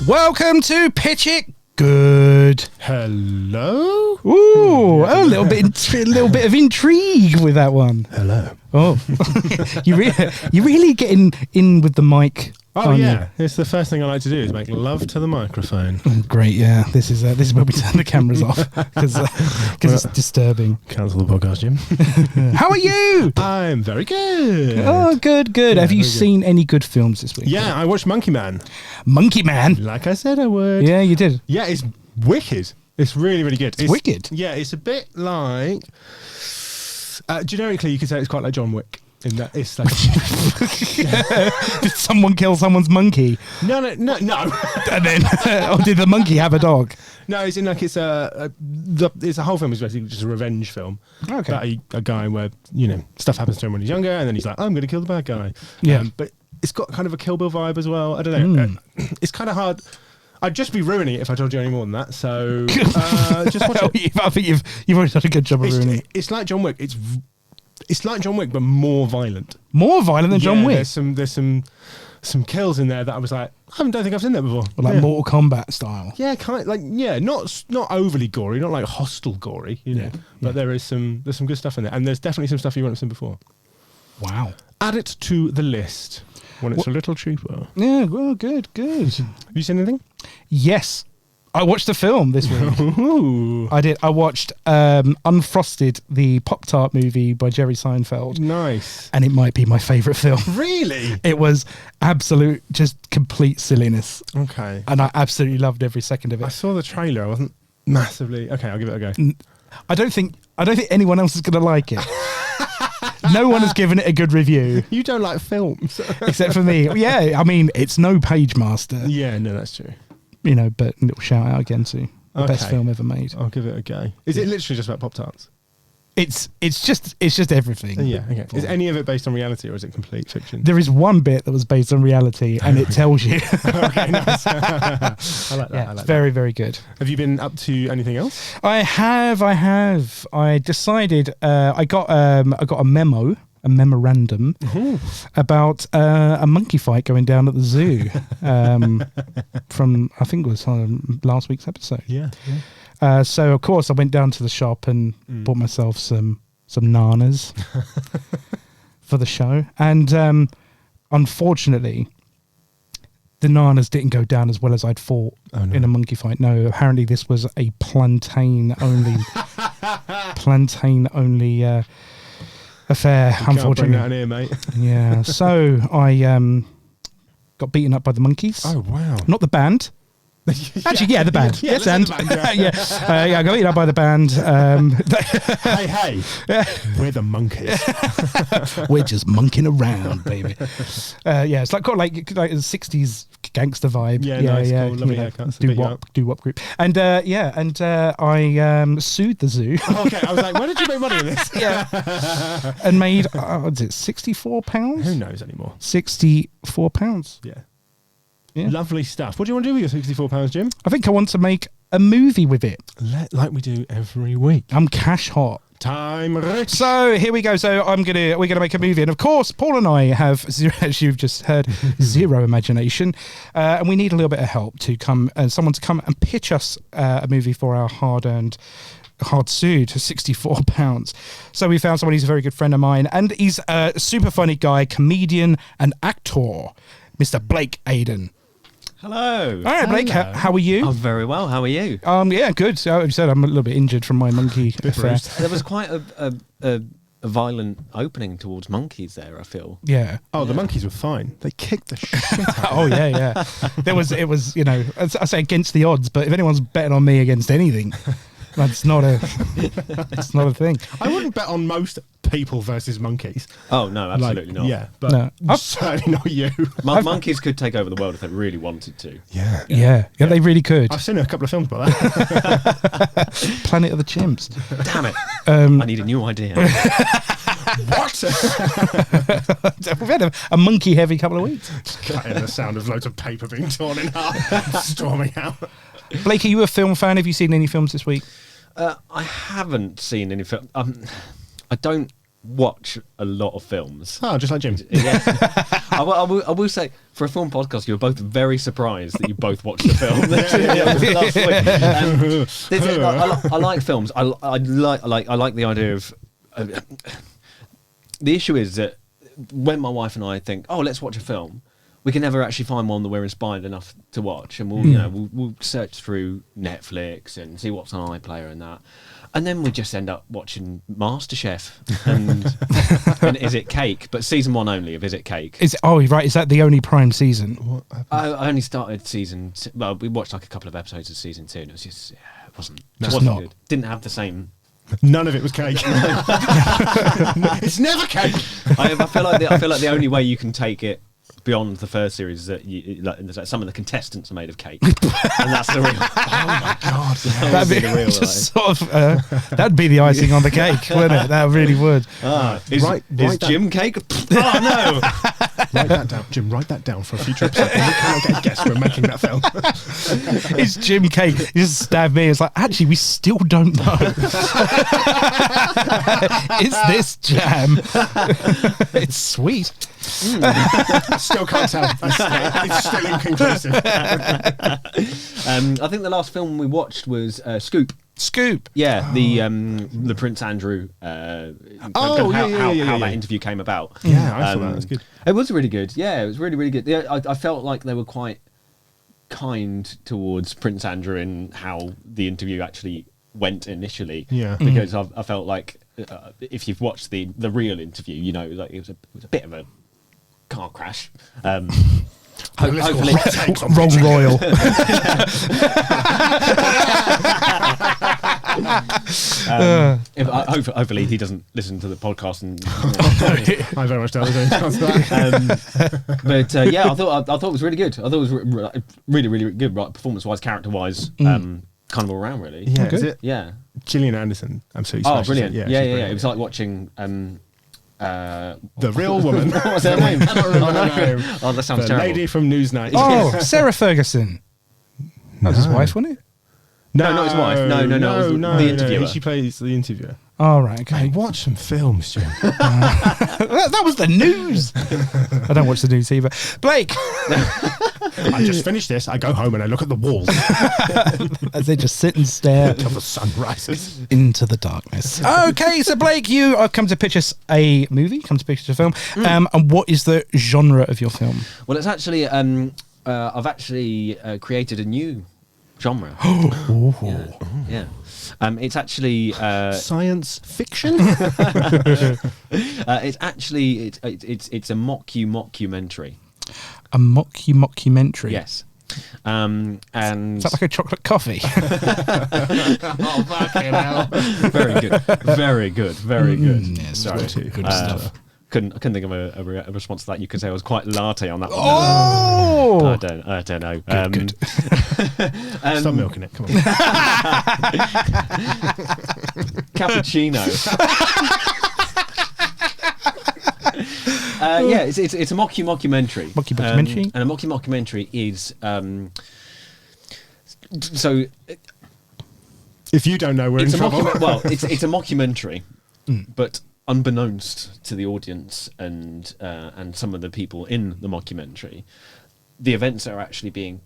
Welcome to Pitch It Good. Hello. Ooh, a little bit of intrigue with that one. Hello. Oh, you really getting in with the mic. Oh yeah, it's the first thing I like to do is make love to the microphone. Great, yeah. This is where we turn the cameras off because it's disturbing. Cancel the podcast, Jim. How are you? I'm very good. Oh, good. Yeah, Have you seen any good films this week? Yeah, I watched Monkey Man. Monkey Man. Like I said I would. Yeah, you did. Yeah, it's wicked. It's really, really good. It's wicked. Yeah, it's a bit like generically you could say it's quite like John Wick. In that it's like Did someone kill someone's monkey? No. And then, or did the monkey have a dog? No, it's in like it's a whole film is basically just a revenge film. Okay. About a guy where stuff happens to him when he's younger, and then he's like, I'm going to kill the bad guy. Yeah. But it's got kind of a Kill Bill vibe as well. I don't know. It's kind of hard. I'd just be ruining it if I told you any more than that. So just watch it. I think you've already done a good job of ruining it. It's like John Wick. It's like John Wick, but more violent. More violent than John Wick. There's some kills in there that I was like, I don't think I've seen that before. Well, like Mortal Kombat style. Yeah, not overly gory, not like hostile gory, But there's some good stuff in there, and there's definitely some stuff you won't have seen before. Wow. Add it to the list when it's a little cheaper. Yeah, well, good. Have you seen anything? Yes. I watched a film this week. Ooh. I did. I watched Unfrosted, the Pop-Tart movie by Jerry Seinfeld. Nice. And it might be my favourite film. Really? It was absolute, just complete silliness. Okay. And I absolutely loved every second of it. I saw the trailer. I wasn't massively... Okay, I'll give it a go. I don't think anyone else is going to like it. No one has given it a good review. You don't like films. Except for me. Yeah, I mean, it's no Page Master. Yeah, no, that's true. But a little shout out again to the best film ever made. I'll give it a go. Is it literally just about Pop-Tarts? It's just everything. Yeah, okay. Is any of it based on reality or is it complete fiction? There is one bit that was based on reality and it tells you. Okay, nice. I like that. Yeah, it's very, very good. Have you been up to anything else? I have. I decided I got a memorandum about a monkey fight going down at the zoo from, I think it was last week's episode. Yeah. So of course I went down to the shop and bought myself some nanas for the show, and unfortunately the nanas didn't go down as well as I'd thought in a monkey fight. No, apparently this was a plantain only affair, unfortunately. Can't bring that in here, mate. Yeah, so I got beaten up by the monkeys. Oh, wow. Not the band. Actually, yeah, the band. Yeah, yes, and the band, yeah, I got beaten up by the band. Hey, we're the monkeys. We're just monking around, baby. Yeah, it's like got like a 60s gangster vibe. Yeah, nice, cool, lovely haircuts. Do-wop group. And I sued the zoo. Okay, I was like, where did you make money on this? Yeah. And made, what is it, £64? Who knows anymore? £64. Yeah. Lovely stuff. What do you want to do with your £64, Jim? I think I want to make a movie with it. Like we do every week. I'm cash hot. Time rich. So here we go. So we're gonna make a movie, and of course, Paul and I have zero, as you've just heard, zero imagination, and we need a little bit of help to come, someone to come and pitch us a movie for our hard sued £64. So we found someone who's a very good friend of mine, and he's a super funny guy, comedian and actor, Mr. Blake Aidan. Hello. All right, Blake. How are you? I'm very well. How are you? Yeah, good. So, as you said, I'm a little bit injured from my monkey affair. There was quite a violent opening towards monkeys there, I feel. Yeah. Oh, the monkeys were fine. They kicked the shit out. Oh, yeah. It was, I say against the odds, but if anyone's betting on me against anything, it's not a thing. I wouldn't bet on most people versus monkeys. Oh no, absolutely not. Yeah, but No. certainly not you. Monkeys could take over the world if they really wanted to. Yeah, they really could. I've seen a couple of films about that. Planet of the Chimps. Damn it! I need a new idea. What? We've had a monkey-heavy couple of weeks. Cutting the sound of loads of paper being torn in half, storming out. Blake, are you a film fan? Have you seen any films this week? I haven't seen any film. I don't watch a lot of films. Oh, just like Jim. Yes. I will say, for a film podcast, you were both very surprised that you both watched the film last week. I like films. I like the idea of. The issue is that when my wife and I think, oh, let's watch a film, we can never actually find one that we're inspired enough to watch, and we'll search through Netflix and see what's on iPlayer and that, and then we just end up watching MasterChef and Is It Cake, but season 1 only of Is It Cake. Is that the only Prime season? I only started season. Well, we watched like a couple of episodes of season 2, and it was just it wasn't good. Didn't have the same. None of it was cake. It's never cake. I feel like the only way you can take it beyond the first series is that some of the contestants are made of cake, and that's the real. Oh my god! That'd be the real, sort of. That'd be the icing on the cake, wouldn't it? That really would. Is Jim cake? Oh no! Write that down, Jim. Write that down for a future episode. We cannot get guests when making that film. Is Jim cake? You just stab me. It's like, actually, we still don't know. Is this jam? It's sweet. Still can't tell. It's still inconclusive. I think the last film we watched was Scoop. Scoop. Yeah, the Prince Andrew. How that interview came about. Yeah, I thought that was good. It was really good. Yeah, it was really, really good. Yeah, I felt like they were quite kind towards Prince Andrew in how the interview actually went initially. Yeah, because I felt like if you've watched the real interview, you know, like it was a bit of a car crash. Hopefully, wrong royal. Hopefully he doesn't listen to the podcast. And I very much doubt there's any chance of that. But yeah, I thought it was really good. I thought it was really, really good, right, performance-wise, character-wise, kind of all around, really. Yeah, is it? Yeah. Gillian Anderson, absolutely. Oh, brilliant! Yeah, yeah. It was like watching. The Real Woman. What was her name? I don't remember her name. Oh, that sounds the terrible. lady from Newsnight. Oh, Sarah Ferguson. That was his wife, wasn't it? No, not his wife. No. The interviewer. She plays the interviewer. Oh, right, okay. Hey, watch some films, Jim. That was the news. I don't watch the news either. Blake. I just finished this. I go home and I look at the walls as they just sit and stare until the sun rises into the darkness. Okay, so Blake, you have come to pitch us a movie, come to pitch us a film. And what is the genre of your film? Well, it's actually I've actually created a new genre. Yeah. It's actually science fiction. It's actually it's a mocu-mocumentary. A mocu-mocumentary. Yes. And is that like a chocolate coffee? Oh, fucking hell. Very good. Yes, sorry. Good stuff. Couldn't think of a response to that. You could say I was quite latte on that one. Oh, I don't know. Good. Stop milking it. Come on. Cappuccino. Yeah, it's a mocu-mocumentary. Mocu-mocumentary. And a mocu-mocumentary is so. If you don't know, we're in trouble. It's a mockumentary, but unbeknownst to the audience and some of the people in the mockumentary, the events that are actually being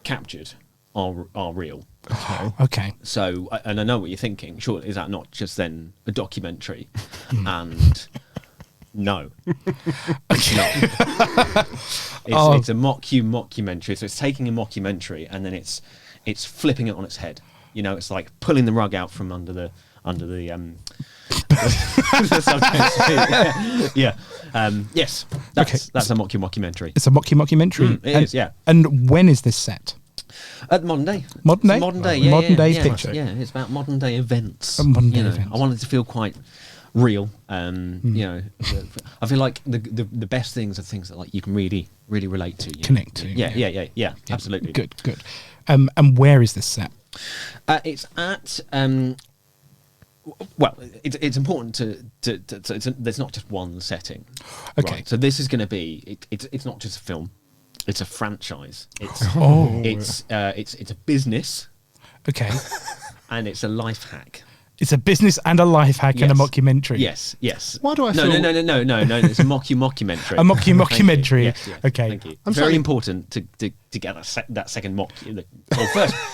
captured are real. Okay. So, and I know what you're thinking. Sure, is that not just then a documentary? And no, it's a mocumentary. So it's taking a mockumentary and then it's flipping it on its head. You know, it's like pulling the rug out from under the yeah. Yes. That's a mocumentary. It's a mocumentary. It is, yeah. And when is this set? At modern day. Modern day? Modern day, yeah. Modern day yeah, picture. Yeah, it's about modern day events. Modern day events. I wanted to feel quite real. I feel like the best things are things that like you can really relate to, Connect to. Yeah, absolutely. Good. And where is this set? It's at well, it's important to there's not just one setting. Okay. Right? So this is going to be it's not just a film, it's a franchise. It's it's a business. Okay. And it's a life hack. It's a business and a life hack and a mockumentary. Yes. Why do I no, feel... No. It's a mocumentary. A mocumentary. Yes. Okay. Thank you. I'm Very sorry. important to get that second mock.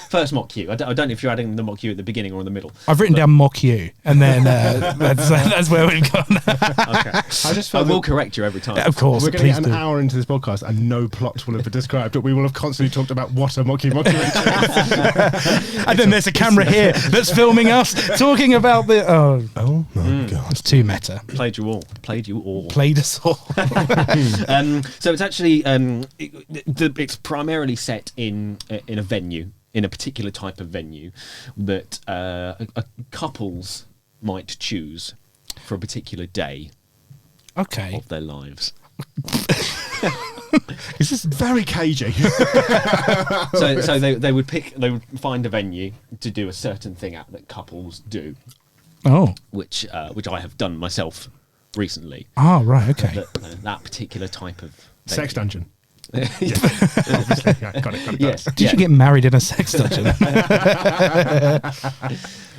First mock you. I don't know if you're adding the mock you at the beginning or in the middle. I've written down mock you, and then that's where we've gone. Okay. I will correct you every time. Of course. We're going to Please get do. an hour into this podcast and no plot will have been described, but we will have constantly talked about what a mocumentary. And then there's a camera here that's filming us talking about the. Oh my god! It's too meta. Played you all. Played us all. So it's actually it's primarily set in a venue, in a particular type of venue that couples might choose for a particular day Okay. of their lives. Is this very cagey? So they would find a venue to do a certain thing at that couples do, Oh. which I have done myself recently. Oh, right. Okay. That particular type of venue. Sex dungeon. Obviously, yeah, got it. Yes. Did you get married in a sex dungeon?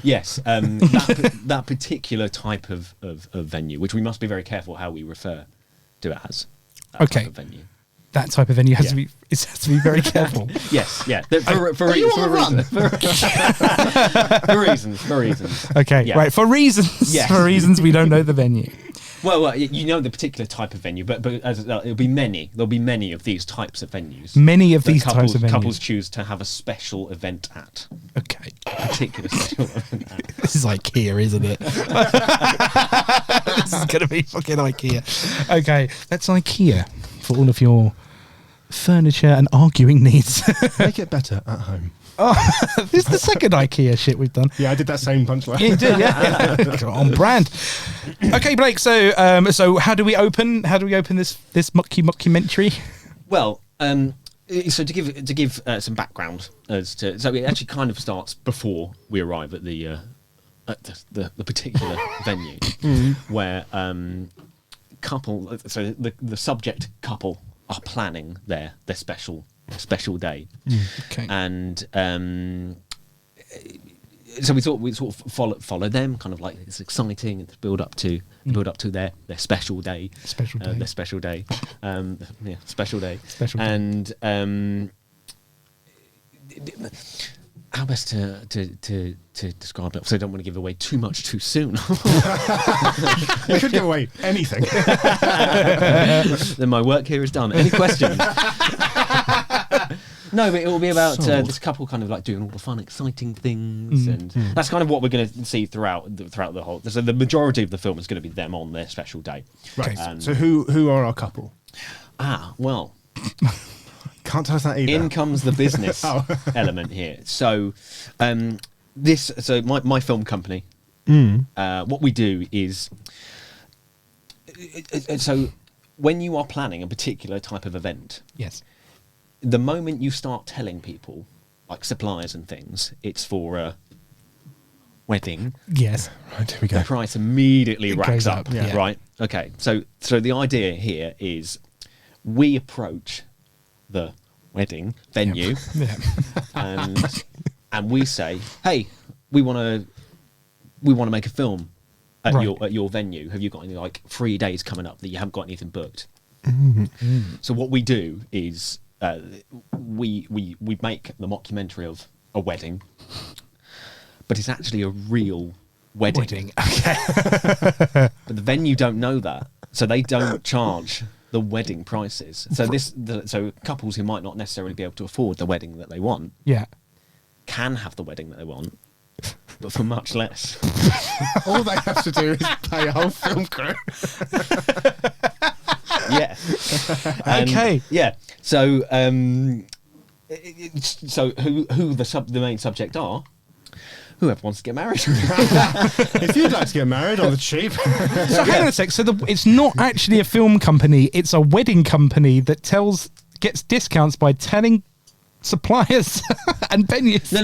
Yes, that particular type of venue, which we must be very careful how we refer to it as. That Okay. type of venue. That type of venue has to be. It has to be very careful. Yes, yeah. For reasons. Okay, Yeah. right. For reasons, Yes. for reasons we don't know the venue. Well, you know the particular type of venue, but it'll be many. There'll be many of these types of venues. Many of that these types of venues. Couples choose to have a special event at. Okay. A particular special event at. This is IKEA, isn't it? This is going to be fucking IKEA. Okay, that's IKEA for all of your furniture and arguing needs. Make it better at home. Oh, this is the second IKEA shit we've done. Yeah, I did that same punchline. Yeah, you did, yeah. On brand. Okay, Blake. So, how do we open? How do we open this mockumentary? Well, so to give some background as to, so it actually kind of starts before we arrive at the particular venue, where couple. So the subject couple are planning their special day. Okay. And so we thought we'd sort of follow them, kind of like it's exciting and build up to their special day. Their special day. Special day. Special day. And how best to describe it? So I don't want to give away too much too soon. You could give away anything. Then my work here is done. Any questions? No, but it will be about this couple kind of like doing all the fun, exciting things, and that's kind of what we're going to see throughout the whole. So the majority of the film is going to be them on their special day. Right. So who are our couple? Well, Can't tell us that either. in comes the business element here. So, my film company. What we do is, so when you are planning a particular type of event. Yes. The moment you start telling people, like suppliers and things, it's for a wedding. Yes. Right, here we go. The price immediately racks goes up. up, yeah. Right. Okay. So the idea here is we approach the wedding venue Yeah. and we say, hey, we want to make a film at Right. your venue. Have you got any like 3 days coming up that you haven't got anything booked? So what we do is we make the mockumentary of a wedding, but it's actually a real wedding. Okay. But the venue don't know that, so they don't charge the wedding prices. So so couples who might not necessarily be able to afford the wedding that they want Yeah. can have the wedding that they want, but for much less. All they have to do is pay a whole film crew. Yeah. And, Okay. Yeah. So so who the main subject are? whoever wants to get married. If you'd like to get married on the cheap. So hang on a sec. So it's not actually a film company. It's a wedding company that gets discounts by telling suppliers and venues. No.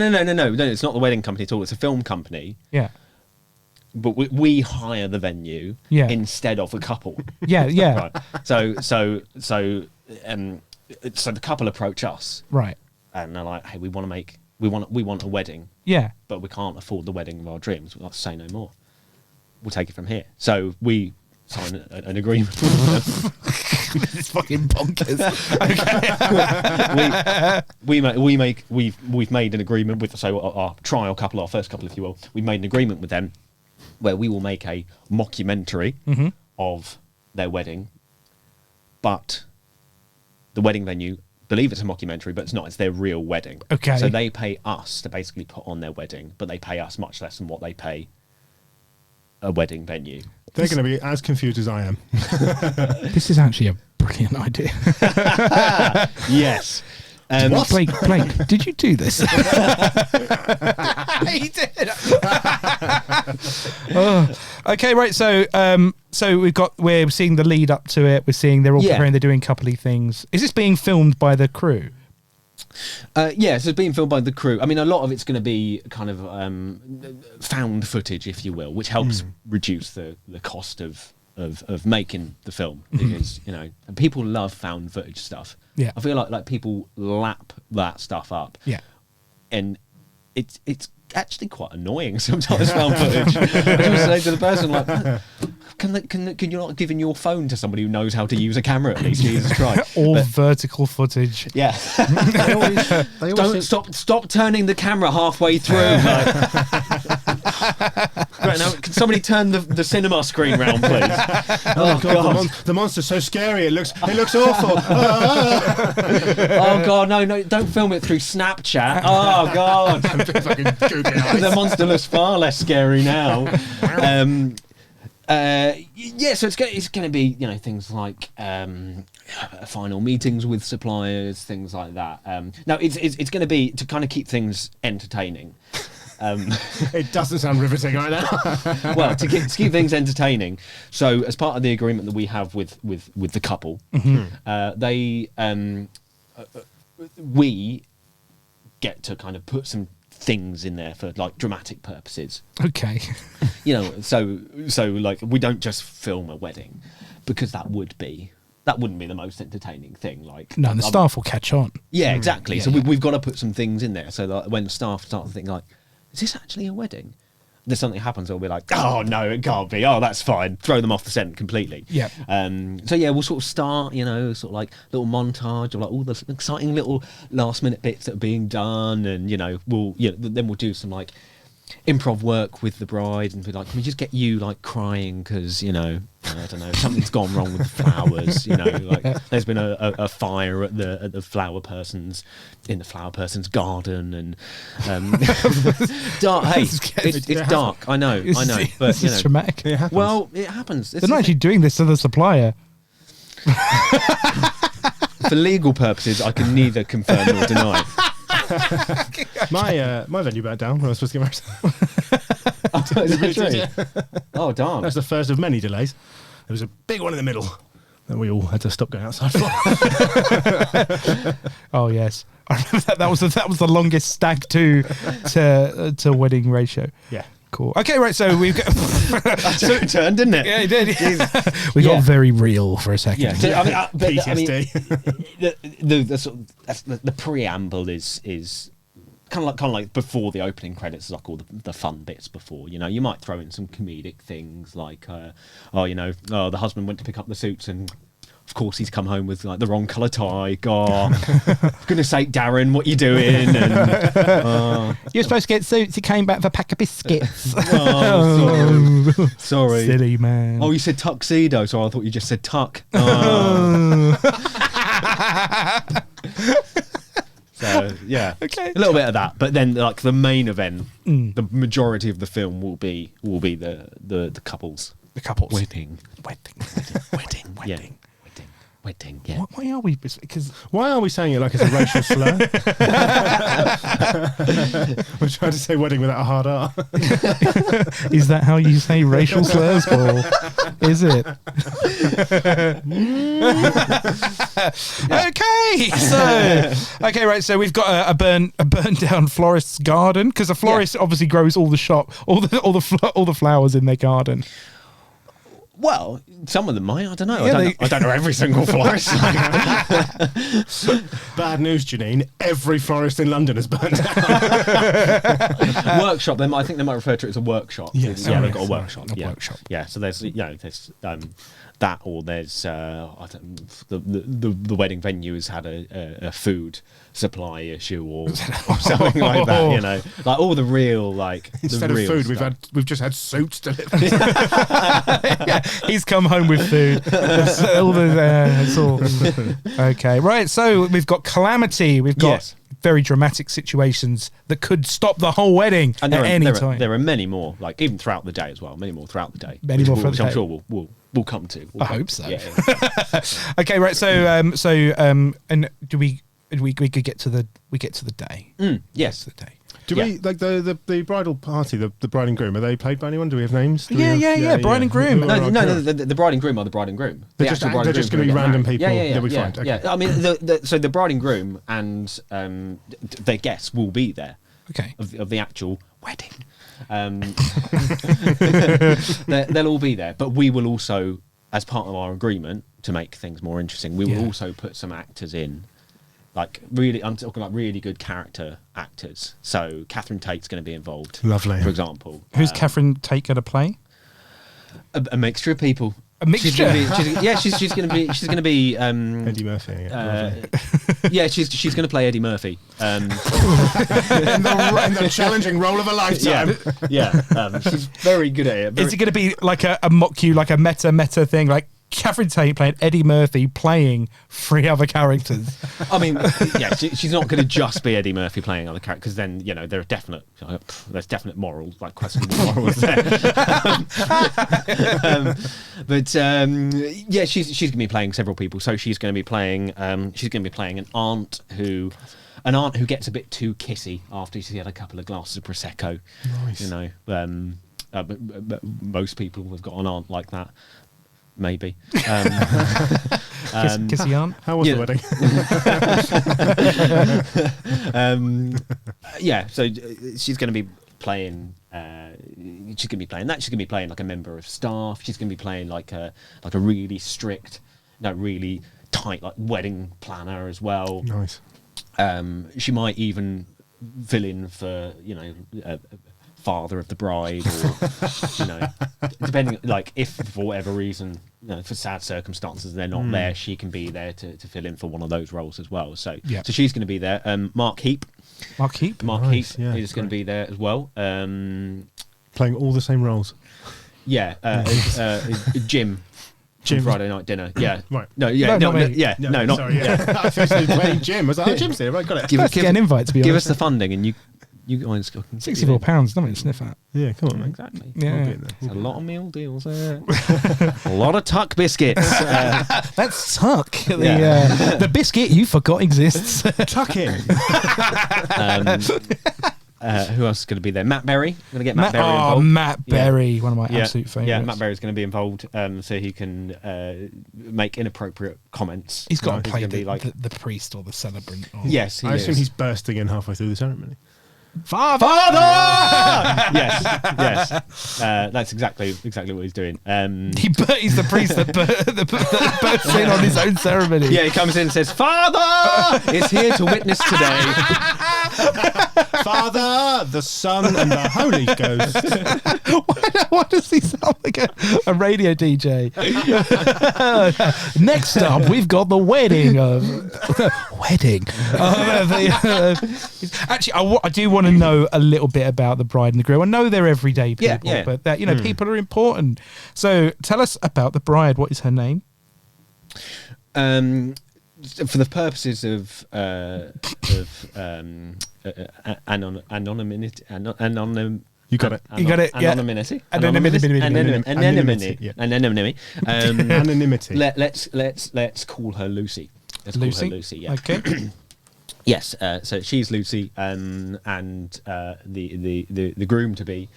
It's not the wedding company at all. It's a film company. Yeah. But we hire the venue instead of a couple. Yeah. Right. So the couple approach us. Right. And they're like, hey, we want a wedding. Yeah. But we can't afford the wedding of our dreams. We'll have to say no more. We'll take it from here. So we sign an agreement. This is fucking bonkers. Okay. We've made an agreement with our trial couple, our first couple, if you will. We've made an agreement with them where we will make a mockumentary of their wedding, but the wedding venue believe it's a mockumentary, but it's not. It's their real wedding. Okay. So they pay us to basically put on their wedding, but they pay us much less than what they pay a wedding venue. They're going to be as confused as I am. This is actually a brilliant idea. Yes. Blake, did you do this? He did. Okay, right. So we're seeing the lead up to it. We're seeing they're all preparing. They're doing coupley things. Is this being filmed by the crew? So it's being filmed by the crew. I mean, a lot of it's going to be kind of found footage, if you will, which helps reduce the cost of making the film, because people love found footage stuff. Yeah, I feel like people lap that stuff up. Yeah, and it's actually quite annoying sometimes. Found footage. I just say to the person like, can you not give in your phone to somebody who knows how to use a camera at least? Jesus Christ! Vertical footage. Yeah. they always stop turning the camera halfway through. Right now, can somebody turn the cinema screen round, please? Oh God, the monster's so scary. It looks awful. Oh God, no! Don't film it through Snapchat. Oh God, the monster looks far less scary now. So it's going to be things like final meetings with suppliers, things like that. Now it's going to be to kind of keep things entertaining. It doesn't sound riveting right now. Well, to keep things entertaining. So as part of the agreement that we have with the couple, we get to kind of put some things in there for like dramatic purposes. Okay. So like we don't just film a wedding, because that wouldn't be the most entertaining thing. Like no, the staff will catch on. Yeah, exactly. Yeah, so we've got to put some things in there so that when staff start to think like, is this actually a wedding? There's something happens, they'll be like, oh no, it can't be. Oh, that's fine. Throw them off the scent completely. Yeah. We'll sort of start, sort of like little montage of like all the exciting little last minute bits that are being done, and then we'll do some like improv work with the bride and be like, can we just get you like crying because I don't know, something's gone wrong with the flowers, like there's been a fire in the flower person's garden, and dark. Hey, it's dark. I know, but this is traumatic. It happens. Well, it happens. They're not actually doing this to the supplier. For legal purposes, I can neither confirm nor deny. My venue back down when I was supposed to get married. Oh, is that true? Oh, darn. That's the first of many delays. There was a big one in the middle that we all had to stop going outside for. Oh yes, I remember that. That was the longest stag to wedding ratio. Yeah. Cool. Okay, right. So we've got. So it turned, didn't it? Yeah, it did. We got very real for a second. Yeah. So, PTSD. The preamble is kind of like before the opening credits is like all the fun bits before. You might throw in some comedic things like, the husband went to pick up the suits and. Of course, he's come home with like the wrong colour tie. God, goodness sake, Darren, what you doing? And you're supposed to get suits. He came back with a pack of biscuits. Sorry, silly man. Oh, you said tuxedo, so I thought you just said tuck. Oh. So yeah, okay, a little bit of that, but then like the main event, the majority of the film will be the couples, the couples wedding. Yeah. Wedding, yeah. Why are we? Because Why are we saying it like it's a racial slur? We're trying to say wedding without a hard R. is that how you say racial slurs, Paul? Is it? Okay, right. So we've got a burned down florist's garden, because a florist obviously grows all the flowers in their garden. Well, some of them might. I don't know. Yeah, I don't know every single florist. Bad news, Janine. Every florist in London is burnt down. Workshop. I think they might refer to it as a workshop. Yes. Yeah, Oh, they've got a yes. workshop. A workshop. Yeah. So there's that, or there's the wedding venue has had a food supply issue or something like that. You know, like all the real Instead the of real food, stuff. we've just had suits delivered. Yeah, he's come home with food. It's all. Okay, right. So we've got calamity. We've got Yes. very dramatic situations that could stop the whole wedding And at any time. there are many more, like even throughout the day as well. Many more throughout the day. Many more which throughout the I'm day. sure we'll come to. I hope so. Yeah. Okay, right. So and do we could get to the day? Yes. The day. Do we like the bridal party? The bride and groom, are they played by anyone? Do we have names? Do we Yeah, have- bride and groom. Who No, are no, our- no, the bride and groom are the bride and groom. They're The just- actual bride they're and just groom gonna be get random married. people Yeah, that we yeah, find. Okay. yeah. I mean, so the bride and groom and their guests will be there Okay. of the actual wedding. They'll all be there, but we will also, as part of our agreement to make things more interesting, we will also put some actors in. Like really, I'm talking like really good character actors. So Catherine Tate's going to be involved. Lovely. For example. Who's Catherine Tate going to play? A mixture of people. A mixture? She's going to be Eddie Murphy. Yeah, yeah, she's going to play Eddie Murphy. in the challenging role of a lifetime. She's very good at it. Is it going to be like a mock-you, like a meta thing, like Catherine Tate playing Eddie Murphy playing 3 other characters? I mean, yeah, she's not going to just be Eddie Murphy playing other characters, because then there are there's definite morals, like questionable morals there. Yeah, she's going to be playing several people. So she's going to be playing an aunt who gets a bit too kissy after she's had a couple of glasses of prosecco. Nice. You know, but most people have got an aunt like that. Maybe. Kissy aunt? How was Yeah. the wedding? So she's going to be playing. She's going to be playing that. She's going to be playing like a member of staff. She's going to be playing like a really strict, really tight like wedding planner as well. Nice. She might even fill in for father of the bride, or depending, like if for whatever reason, for sad circumstances they're not there, she can be there to fill in for one of those roles as well. So so she's going to be there. Mark Heap Nice, yeah, is going to be there as well. Playing all the same roles. Jim from Friday Night Dinner. Yeah. Right. No, not me. not Sorry, yeah. I thought you were playing Jim. I was like, oh, Jim's here. Right, got it. Let's get an invite, to be give honest. us the funding, and you guys can £64, nothing to sniff at. Yeah, come on, mate. Exactly. Yeah. We'll be in there. It's a lot of meal deals there. A lot of tuck biscuits. That's Tuck. The biscuit you forgot exists. Tuck in. Who else is going to be there? Matt Berry. Going to get Matt Berry involved. Matt Berry, one of my absolute favourites. Yeah, Matt Berry's going to be involved, so he can make inappropriate comments. He's got to play gonna be the priest or the celebrant. Or... Yes, I assume he's bursting in halfway through the ceremony. Father! yes. That's exactly what he's doing. He's the priest that bursts in on his own ceremony. Yeah, he comes in and says, "Father is here to witness today." Father, the Son, and the Holy Ghost. Why does he sound like a radio DJ? Next up, we've got the wedding of... wedding? Actually, I do want to know a little bit about the bride and the groom. I know they're everyday people, but that people are important. So tell us about the bride. What is her name? For the purposes of anonymity, You got it. You got it, yeah. Anonymity. Anonymity. Anonymity. Anonymity. Let's call her Lucy. Let's call her Lucy. Yeah. Okay. Yes. So she's Lucy, and the groom to be,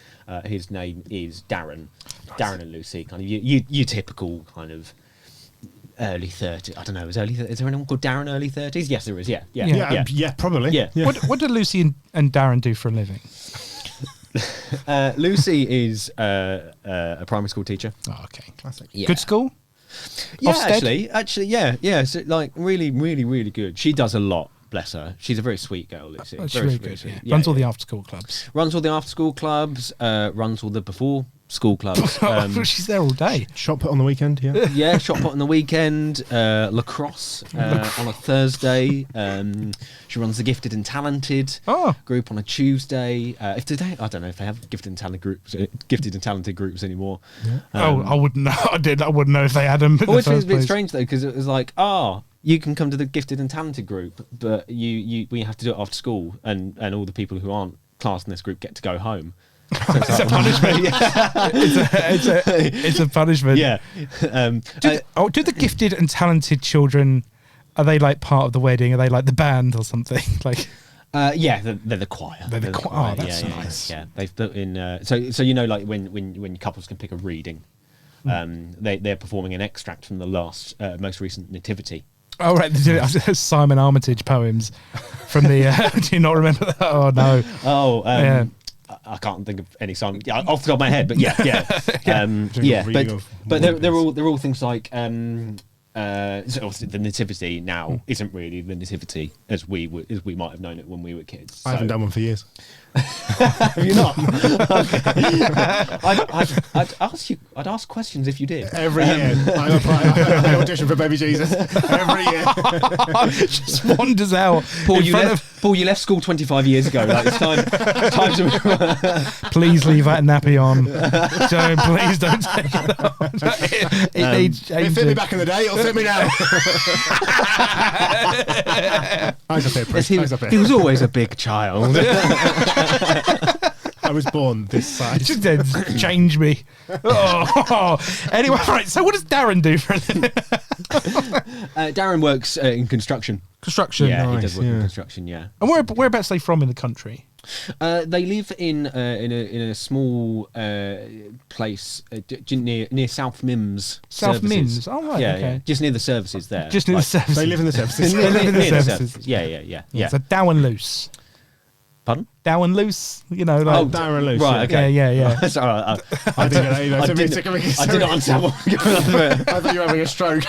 his name is Darren. Nice. Darren and Lucy, kind of you typical kind of early 30s. I don't know. Is there anyone called Darren early 30s? Yes, there is. Yeah, probably. Yeah. What do Lucy and Darren do for a living? Lucy is a primary school teacher. Oh, okay. Classic. Yeah. Good school? Yeah, Ofsted? actually, yeah. So, like, really, really, really good. She does a lot. Bless her. She's a very sweet girl, Lucy. She's very, really very good. sweet. Yeah. Runs all the after-school clubs. Runs all the after-school clubs. Runs all the before-school clubs. She's there all day. Shot put on the weekend, yeah. Yeah, shot put on the weekend. Lacrosse on a Thursday. She runs the Gifted and Talented group on a Tuesday. If today, I don't know if they have Gifted and Talented groups anymore. Yeah. I wouldn't know. I wouldn't know if they had them. Which is a bit strange though, because it was like, you can come to the Gifted and Talented group, but we have to do it after school, and all the people who aren't classed in this group get to go home. So it's a punishment. It's a punishment. Yeah. Do the Gifted and Talented children, are they like part of the wedding? Are they like the band or something? Like, yeah, they're the choir. They're the choir. Oh, that's yeah, nice. Yeah, they've put in. So like when couples can pick a reading, they're performing an extract from the most recent nativity. Oh right, Simon Armitage poems from the. Do you not remember that? Oh no. Oh. Yeah. I can't think of any song off the top of my head, but yeah. But they're all things like so obviously the nativity now isn't really the nativity as we might have known it when we were kids. So. I haven't done one for years. Have you not? Okay. I'd ask questions if you did. Every year. I audition for Baby Jesus. Every year. Just wanders out. Paul, you left school 25 years ago. Like, it's time to... Please leave that nappy on. Please don't take it on. It fit me back in the day, it'll fit me now. Eyes he was always a big child. I was born this size. Just change me. Anyway, right. So, what does Darren do for a living? Darren works in construction. Construction. Yeah, nice. He does work in construction. Yeah. And whereabouts are they from in the country? They live in a small place near South Mims. South Services. Mims. Oh right. Yeah, okay. yeah. Just near the services there. Just near the services. They live in the services. They live in the services. Yeah. So down loose. Pardon? Down loose, like Darren Loose. Right, okay. Yeah. Sorry, I did not understand what was going on there. I thought you were having a stroke.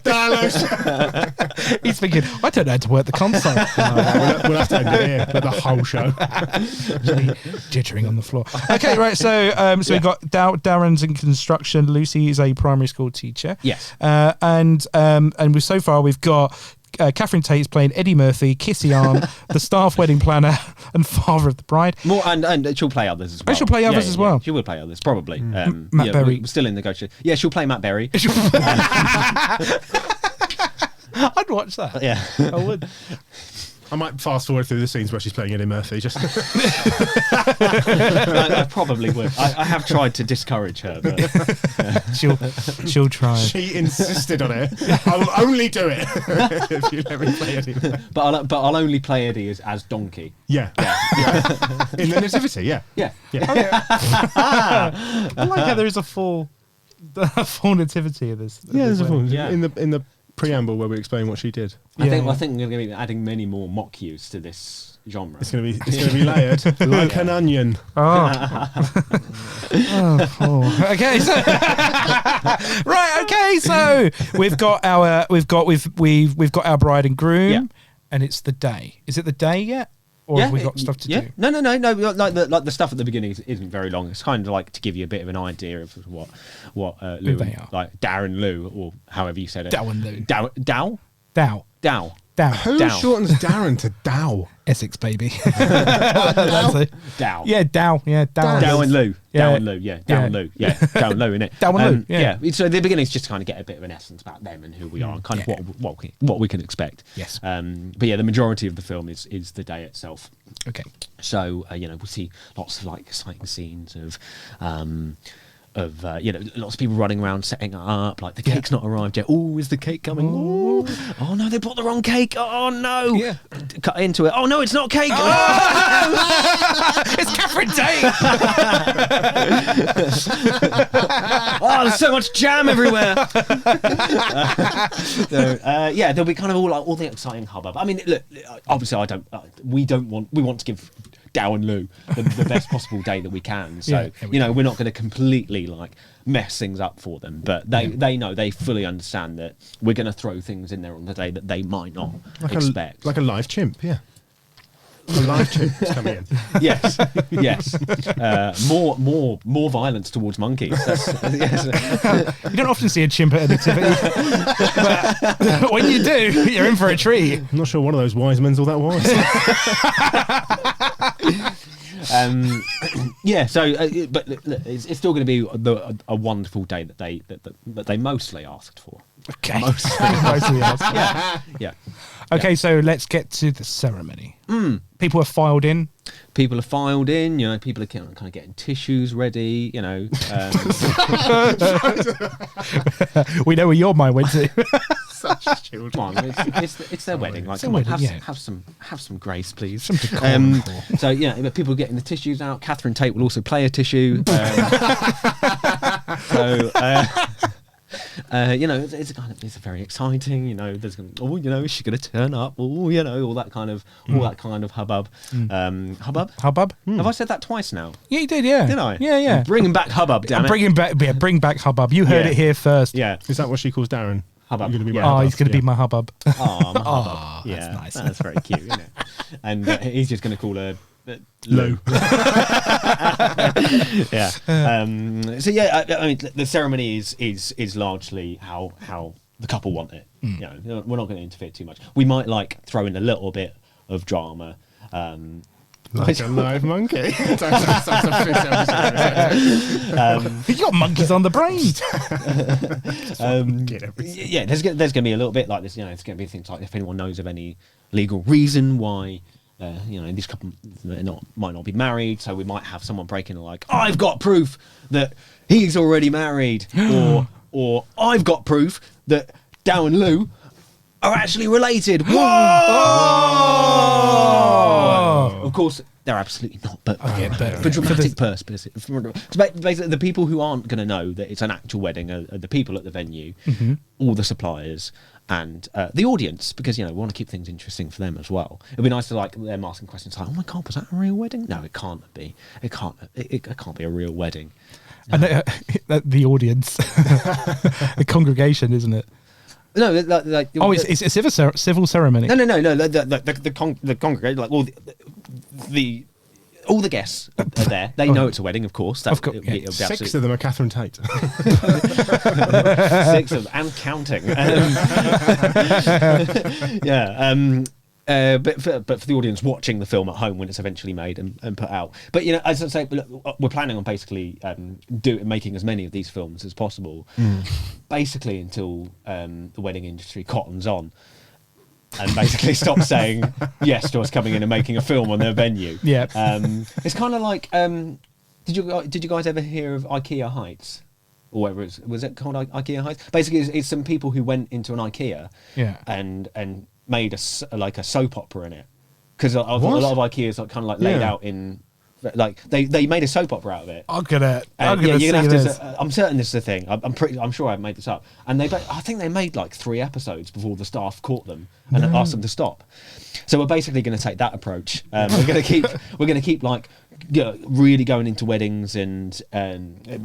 Darren Loose. He's thinking, I don't know how to work the console. We'll have to end it here for the whole show. Jittering on the floor. Okay, right. So we've got Darren's in construction. Lucy is a primary school teacher. Yes. And so far we've got Catherine Tate's playing Eddie Murphy, Kissy Arm, the staff wedding planner, and father of the bride. More and she'll play others as well. She'll play others as well. She will play others probably. Matt Berry. We're still in negotiation. Yeah, she'll play Matt Berry. I'd watch that. Yeah, I would. I might fast forward through the scenes where she's playing Eddie Murphy. Just I probably would. I have tried to discourage her, but she'll try. She insisted on it. I will only do it if you let me play Eddie. But I'll only play Eddie as Donkey. Yeah. In the nativity. Yeah. Yeah. I like how there is a full nativity of this. Yeah, there's a full. Yeah. In the preamble where we explain what she did. I think we're going to be adding many more mock-use to this genre. It's going to be layered like an onion. Okay. So right. Okay. So we've got our bride and groom, and it's the day. Is it the day yet? Or have we got stuff to do? No. Like the stuff at the beginning isn't very long. It's kind of like to give you a bit of an idea of what Lou they are. like Darren Lou or however you said it. Darren Lou. Dow. Dow. Dow. Who Dow. shortens Darren to Dow? Essex, baby. That's it. Dow. Yeah, Dow. Yeah, Dow. Dow and Lou. Yeah. Dow and Lou. Yeah. Dow and Lou. Yeah. Dow and Lou, innit? Dow and Lou, yeah. So the beginning's just to kind of get a bit of an essence about them and who we are and kind of what we can expect. Yes. But yeah, the majority of the film is the day itself. Okay. So we'll see lots of like exciting scenes of lots of people running around setting it up, like the cake's not arrived yet. Oh, is the cake coming? Ooh. Oh no, they bought the wrong cake. Oh no. Yeah. Cut into it. Oh no, it's not cake. It's Catherine Tate. Oh, there's so much jam everywhere. There'll be kind of all the exciting hubbub. I mean, look, obviously, we want to give Dow and Lou the best possible day that we can. So we're not going to completely like mess things up for them, but they know, they fully understand that we're going to throw things in there on the day that they might not expect. Like a live chimp, yeah. A live chimp is coming in. Yes. More violence towards monkeys. Yes. You don't often see a chimp at an activity, but when you do, you're in for a treat. I'm not sure one of those wise men's all that wise. But it's still going to be a wonderful day that they mostly asked for. Okay. Mostly asked. Yeah. Okay, so let's get to the ceremony. People have filed in. People are filed in. People are kind of getting tissues ready. We know where your mind went to. Such children. Come on, it's their wedding. Like, It's come their on, wedding, have some grace, please. Some decorum. So but people are getting the tissues out. Catherine Tate will also play a tissue. It's very exciting. There's is she going to turn up? All that kind of hubbub. Hubbub. Have I said that twice now? Yeah, you did. Yeah. Did I? Yeah. I'm bringing back hubbub. Damn it. Bring back hubbub. You heard it here first. Yeah. Is that what she calls Darren? Hubbub. You're gonna be my Yeah. hubbub? He's going to be my hubbub. Oh, my hubbub. Yeah, that's nice. That's very cute, isn't it? And he's just going to call her Lou. Yeah. I mean, the ceremony is largely how the couple want it. We're not going to interfere too much. We might throw in a little bit of drama. Like a live monkey. You got monkeys on the brain. Get everything. There's going to be a little bit like this. There's going to be things like if anyone knows of any legal reason why. These couple might not be married, so we might have someone break in like, I've got proof that he's already married, or I've got proof that Dow and Lou are actually related. Whoa! Of course, they're absolutely not, but for dramatic purposes. Basically, the people who aren't going to know that it's an actual wedding are the people at the venue, all the suppliers, and the audience, because we want to keep things interesting for them as well. It'd be nice to them asking questions like, "Oh my God, was that a real wedding?" No, it can't be. It can't be a real wedding. And the audience, the congregation, isn't it? No, it's a civil ceremony. No. The congregation, all the guests are there. They know it's a wedding, of course. Of course, yeah. 6 of them are Catherine Tate. 6 of them, and counting. But for the audience watching the film at home when it's eventually made and put out. But as I say, we're planning on basically making as many of these films as possible, basically until the wedding industry cottons on. And basically stop saying yes to us coming in and making a film on their venue. Yeah. It's kind of like, did you guys ever hear of IKEA Heights? Or whatever was it called IKEA Heights? Basically, it's some people who went into an IKEA and made a soap opera in it. Because a lot of IKEAs are kind of laid out in... they made a soap opera out of it. I'm gonna see this. I'm certain this is a thing. I'm sure I've made this up. And I think they made 3 episodes before the staff caught them and asked them to stop. So we're basically going to take that approach. We're going to keep really going into weddings and until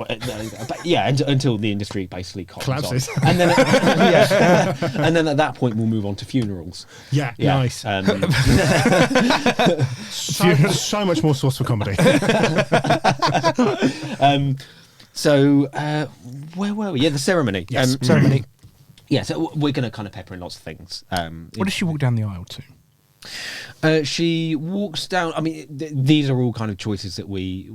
the industry basically collapses. And then and then at that point we'll move on to funerals. Yeah. Nice. So much more source for comedy. So where were we? Yeah, the ceremony. Yes, ceremony. yeah, so we're going to kind of pepper in lots of things. What does she walk down the aisle to? She walks down. I mean, these are all kind of choices that we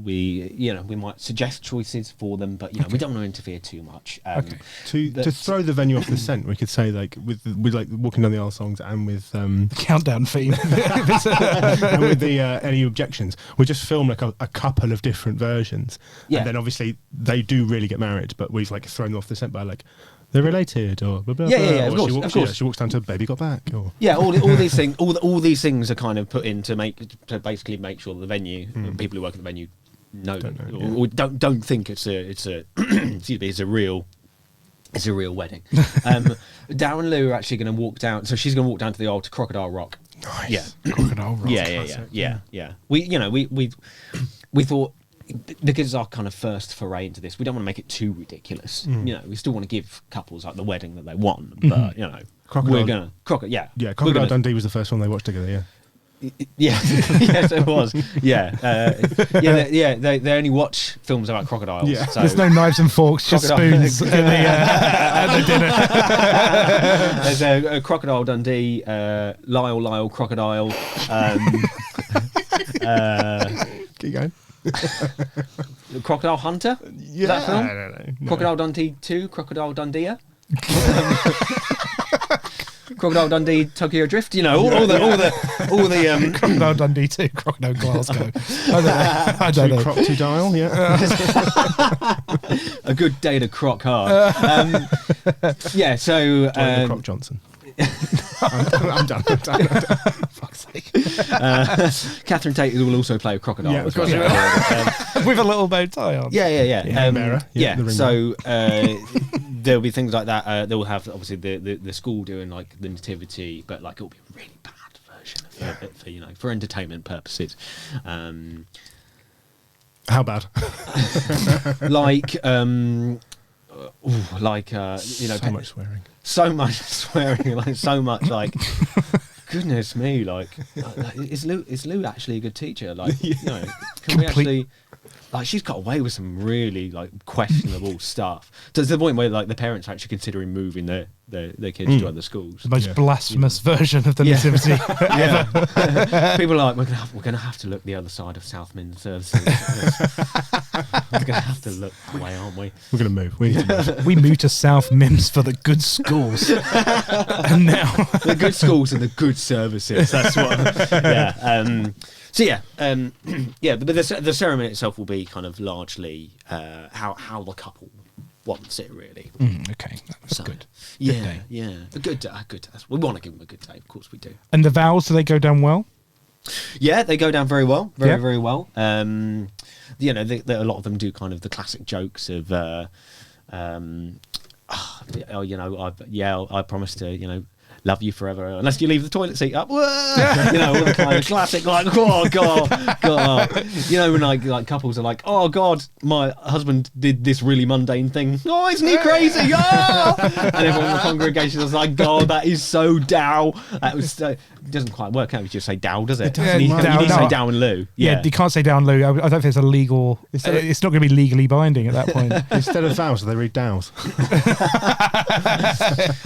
might suggest choices for them, but we don't want to interfere too much. Okay. To throw the venue off the scent, we could say like with like walking down the aisle songs and with The countdown theme. and with the any objections, we just film like a couple of different versions, and then obviously they do really get married, but we've like thrown them off the scent by like. They're related, or blah, blah, blah. Of Or course. she walks down to Baby Got Back, or all these things, all these things are kind of put in to basically make sure the venue, people who work at the venue, or don't think it's a excuse me, it's a real wedding. Darren and Lou are actually going to walk down, so she's going to walk down to the aisle to Crocodile Rock. nice. Yeah, Crocodile Rock. Yeah. We thought, because it's our kind of first foray into this, we don't want to make it too ridiculous. We still want to give couples like the wedding that they want, but Crocodile. we're gonna Crocodile Dundee was the first one they watched together. Yeah. Yeah, yes, it was. Yeah, They only watch films about crocodiles. Yeah. So. There's no knives and forks, just spoons at the dinner. There's a Crocodile Dundee, Lyle Crocodile. Keep going. Crocodile Hunter. Yeah. That film? No. Crocodile Dundee 2, Crocodile Dundee. Crocodile Dundee, Tokyo Drift. All the Crocodile Dundee 2, Crocodile Glasgow. I don't know. Crocodile, yeah. A good day to croc hard. So Croc Johnson. I'm done. Fuck's sake. Catherine Tate will also play a crocodile. Yeah, as of course well. With a little bow tie on. Yeah. Mara, the ring So there'll be things like that. They'll have obviously the school doing like the nativity, but like it'll be a really bad version of it for entertainment purposes. How bad? So much swearing. So much swearing, like so much, like goodness me, like is Lou actually a good teacher? Like, can we actually? Like, she's got away with some really like questionable stuff. To the point where like the parents are actually considering moving their kids to other schools. The most blasphemous version of the nativity ever. People are like, we're gonna have to look the other side of South Min Services. We're gonna have to look that way, aren't we? We're going to move. We need to move. We moved to South Mims for the good schools. And now... The good schools and the good services. That's what... But the ceremony itself will be kind of largely how the couple wants it, really. Okay, that's good. Yeah, day. yeah. A good day. We want to give them a good day, of course we do. And the vows, do they go down well? Yeah, they go down very well. Very well. A lot of them do kind of the classic jokes of, I promise to, love you forever unless you leave the toilet seat up. All the kind of classic, like, oh god. When like couples are like, oh god, my husband did this really mundane thing. Oh, isn't he crazy? Oh! And everyone in the congregation is like, god, that is so dow. That was it doesn't quite work out. You just say dow, does it? doesn't. You need to No. say dow and Lou. Yeah, you can't say down Lou. I don't think it's a legal... It's not going to be legally binding at that point. Instead of vows, they read dows.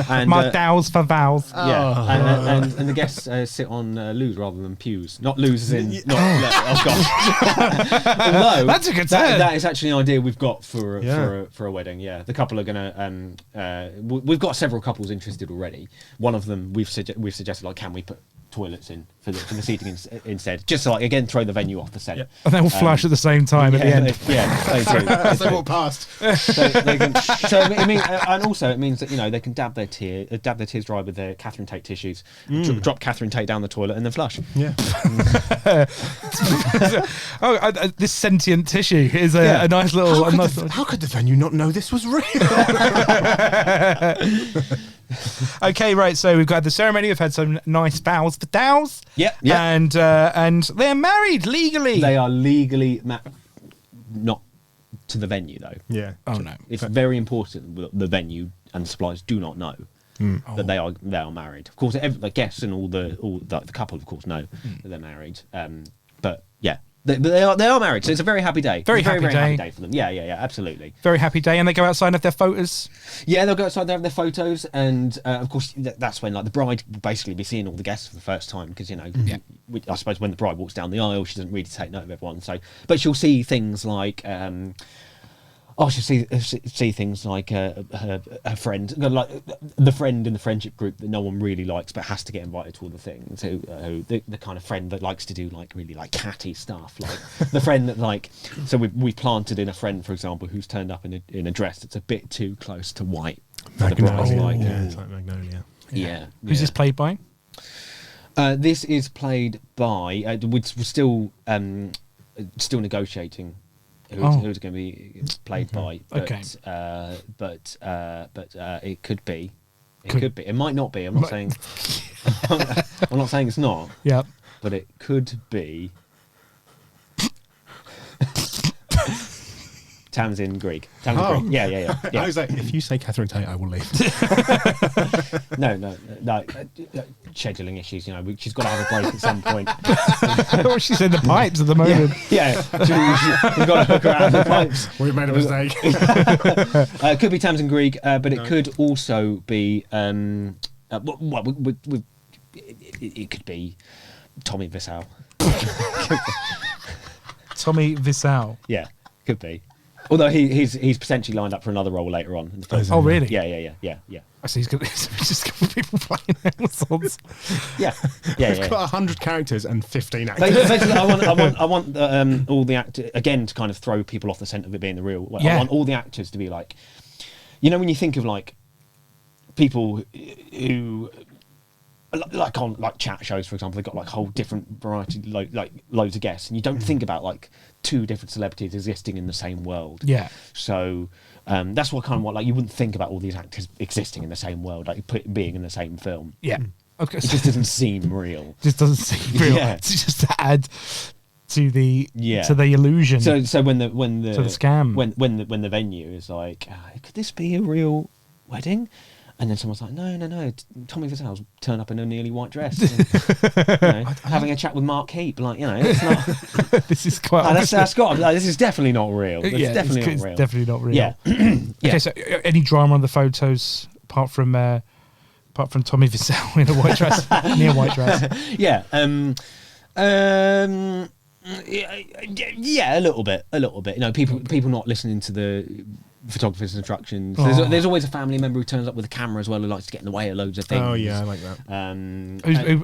And, My dows for vows. Yeah, and the guests sit on loos rather than pews. Not loos as in... oh gosh. Although, that's a good term. That is actually an idea we've got for a wedding, yeah. The couple are going to... we've got several couples interested already. One of them, we've suggested, like, can we put toilets in for the seating instead? Just to, like, again, throw the venue off the set. Yep. And they all flush at the same time at the end. They walk past. And also it means that they can dab their tears dry with their Catherine Tate tissues, drop Catherine Tate down the toilet, and then flush. Yeah. This sentient tissue is a nice little. How could the venue not know this was real? Okay, right. So we've got the ceremony. We've had some nice vows for dows. Yeah. And they're married legally. They are legally not to the venue though. Yeah. Oh no. It's very important that the venue and the suppliers do not know that they are married. Of course, the guests and all the couple, of course, know that they're married. But yeah, They are married, so it's a very happy day. Very happy day for them. Yeah, absolutely. Very happy day, and they go outside and have their photos. Yeah, they'll go outside, they have their photos, and of course that's when like the bride will basically be seeing all the guests for the first time, because I suppose when the bride walks down the aisle, she doesn't really take note of everyone. So, but she'll see things like. She'll see things like her friend, like the friend in the friendship group that no one really likes but has to get invited to all the things. The kind of friend that likes to do like really like catty stuff, like the friend that like. So we've planted in a friend, for example, who's turned up in a dress that's a bit too close to white. Magnolia, it's like Magnolia. Yeah. Who's this played by? This is played by. We're still negotiating. Who's going to be played by? But, but it could be. Could be. It might not be. I'm not saying. I'm not saying it's not. Yeah. But it could be. Tamsin Greig. Greig. Yeah. I was like, if you say Catherine Tate, I will leave. No. Scheduling issues, she's got to have a break at some point. She's in the pipes at the moment. Yeah. We've got to hook her out of the pipes. We've made a mistake. It could be Tamsin Greig, but it could also be. It could be Tommy Wiseau. Tommy Wiseau. Yeah, could be. Although he's potentially lined up for another role later on in the film. Oh, really? Yeah. I see. He's just got people playing Amazons. Yeah. We've got 100 characters and 15 actors. Basically, I want all the actors again to kind of throw people off the scent of it being the real. I want all the actors to be like, when you think of like people who. Like on like chat shows, for example, they've got like whole different variety, like loads of guests, and you don't think about like two different celebrities existing in the same world. Yeah. So that's what kind of like you wouldn't think about all these actors existing in the same world, like being in the same film. Yeah. Okay. It just doesn't seem real. Just doesn't seem real. Yeah. It's just to add to the illusion. So when the to the scam, when the venue is like, could this be a real wedding? And then someone's like, no, Tommy Wiseau's turned up in a nearly white dress. And, having a chat with Mark Heap, like, it's not... This is quite... this is definitely not real. It's definitely not real. Yeah. Okay, so any drama on the photos, apart from Tommy Wiseau in a white dress, near white dress? Yeah. Yeah, a little bit. People not listening to the photographer's instructions. There's always a family member who turns up with a camera as well, who likes to get in the way of loads of things. Oh yeah, I like that.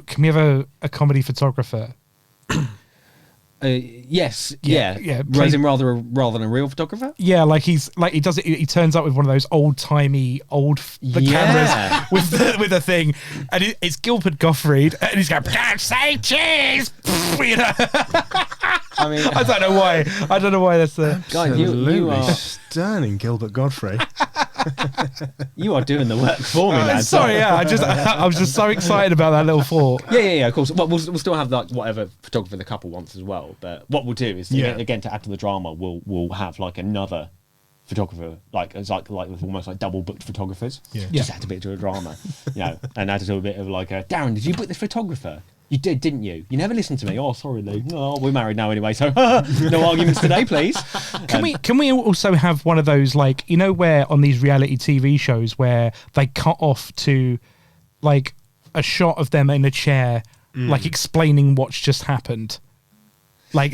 Can we have a comedy photographer? Yes, yeah. Raising rather than a real photographer. Yeah, like he does it. He turns up with one of those old-timey cameras with a thing, and it's Gilbert Gottfried, and he's going, "Say cheese." I mean, I don't know why that's the guy. You are stunning, Gilbert Gottfried. You are doing the work for me, lad. Sorry, yeah. I was just so excited about that little thought. Yeah. Of course. Well, we'll still have like whatever photographer the couple wants as well. But what we'll do is again to add to the drama, we'll have like another photographer, like it's like with almost like double booked photographers. Yeah. Just add a bit to a drama, and add to a bit of like Darren, did you book this photographer? You did, didn't you? You never listened to me. Oh, sorry, Lou. No, we're married now anyway, so no arguments today, please. Can we also have one of those, like, where on these reality TV shows where they cut off to like a shot of them in a chair, like explaining what's just happened. Like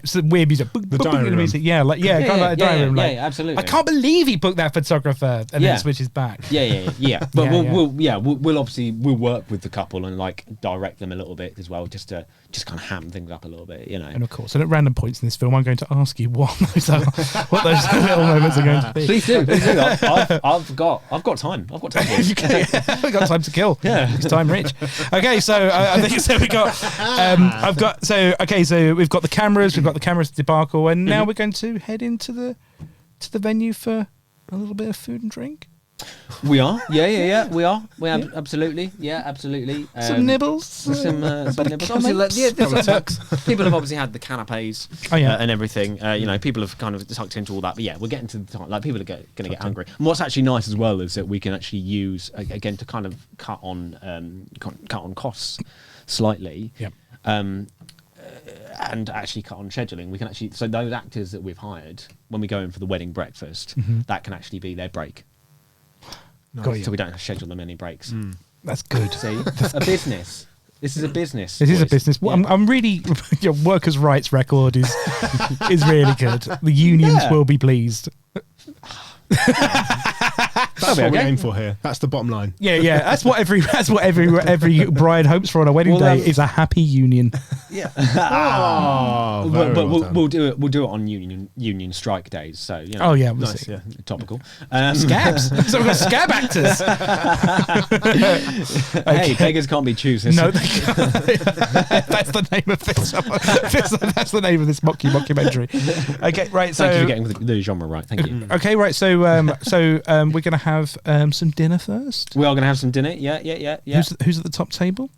some weird music. The diary room. Music. Yeah, like kind of like a diary room. Like, absolutely. I can't believe he booked that photographer and then switches back. Yeah. But we'll obviously work with the couple and like direct them a little bit as well, just to kind of ham things up a little bit, And of course, and at random points in this film, I'm going to ask you what those little moments are going to be. Please do. I've got time. We've got time to kill. Yeah, it's time rich. Okay, so I think so. We got. So we've got the cameras. We've got the cameras debacle, and now we're going to head into the venue for a little bit of food and drink. We are, yeah. We are, absolutely, yeah, absolutely. Some nibbles, some nibbles. Obviously, people have obviously had the canapes, and everything. People have kind of tucked into all that. But yeah, we're getting to the time. Like people are going to get hungry. And what's actually nice as well is that we can actually use again to kind of cut on costs slightly. Yep. and actually cut on scheduling. We can actually, so those actors that we've hired when we go in for the wedding breakfast, that can actually be their break. Nice. So we don't have to schedule them any breaks. That's good. See, a business. This is a business. This is a boys. business. Yeah. I'm really your workers' rights record is really good. The unions will be pleased. That's what we aim for here. That's the bottom line. Yeah. That's what every bride hopes for on a wedding day is a happy union. Yeah. Very but well done. we'll do it. We'll do it on union strike days. So you know. Oh yeah, we'll Nice, see. yeah. Topical. Scabs. So we've got scab actors. Hey, beggars can't be choosers. No, they can't. That's the name of this. That's the name of this mocumentary. Okay, right. So Thank you for getting the genre right. Thank you. okay, right. So we're gonna have some dinner first. We are going to have some dinner. Yeah. Who's at the top table?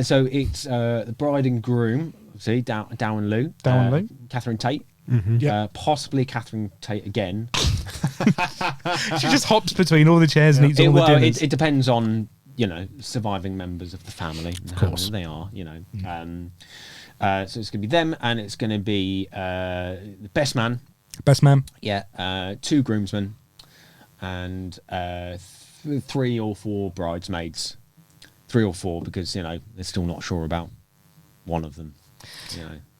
So it's the bride and groom. See, Darren Lou. Catherine Tate. Possibly Catherine Tate again. She just hops between all the chairs and eats all the dinners. It depends on, surviving members of the family. Of course. How they are, so it's going to be them, and it's going to be the best man. Best man. Yeah. 2 groomsmen, and 3 or 4 bridesmaids. 3 or 4 because, they're still not sure about one of them.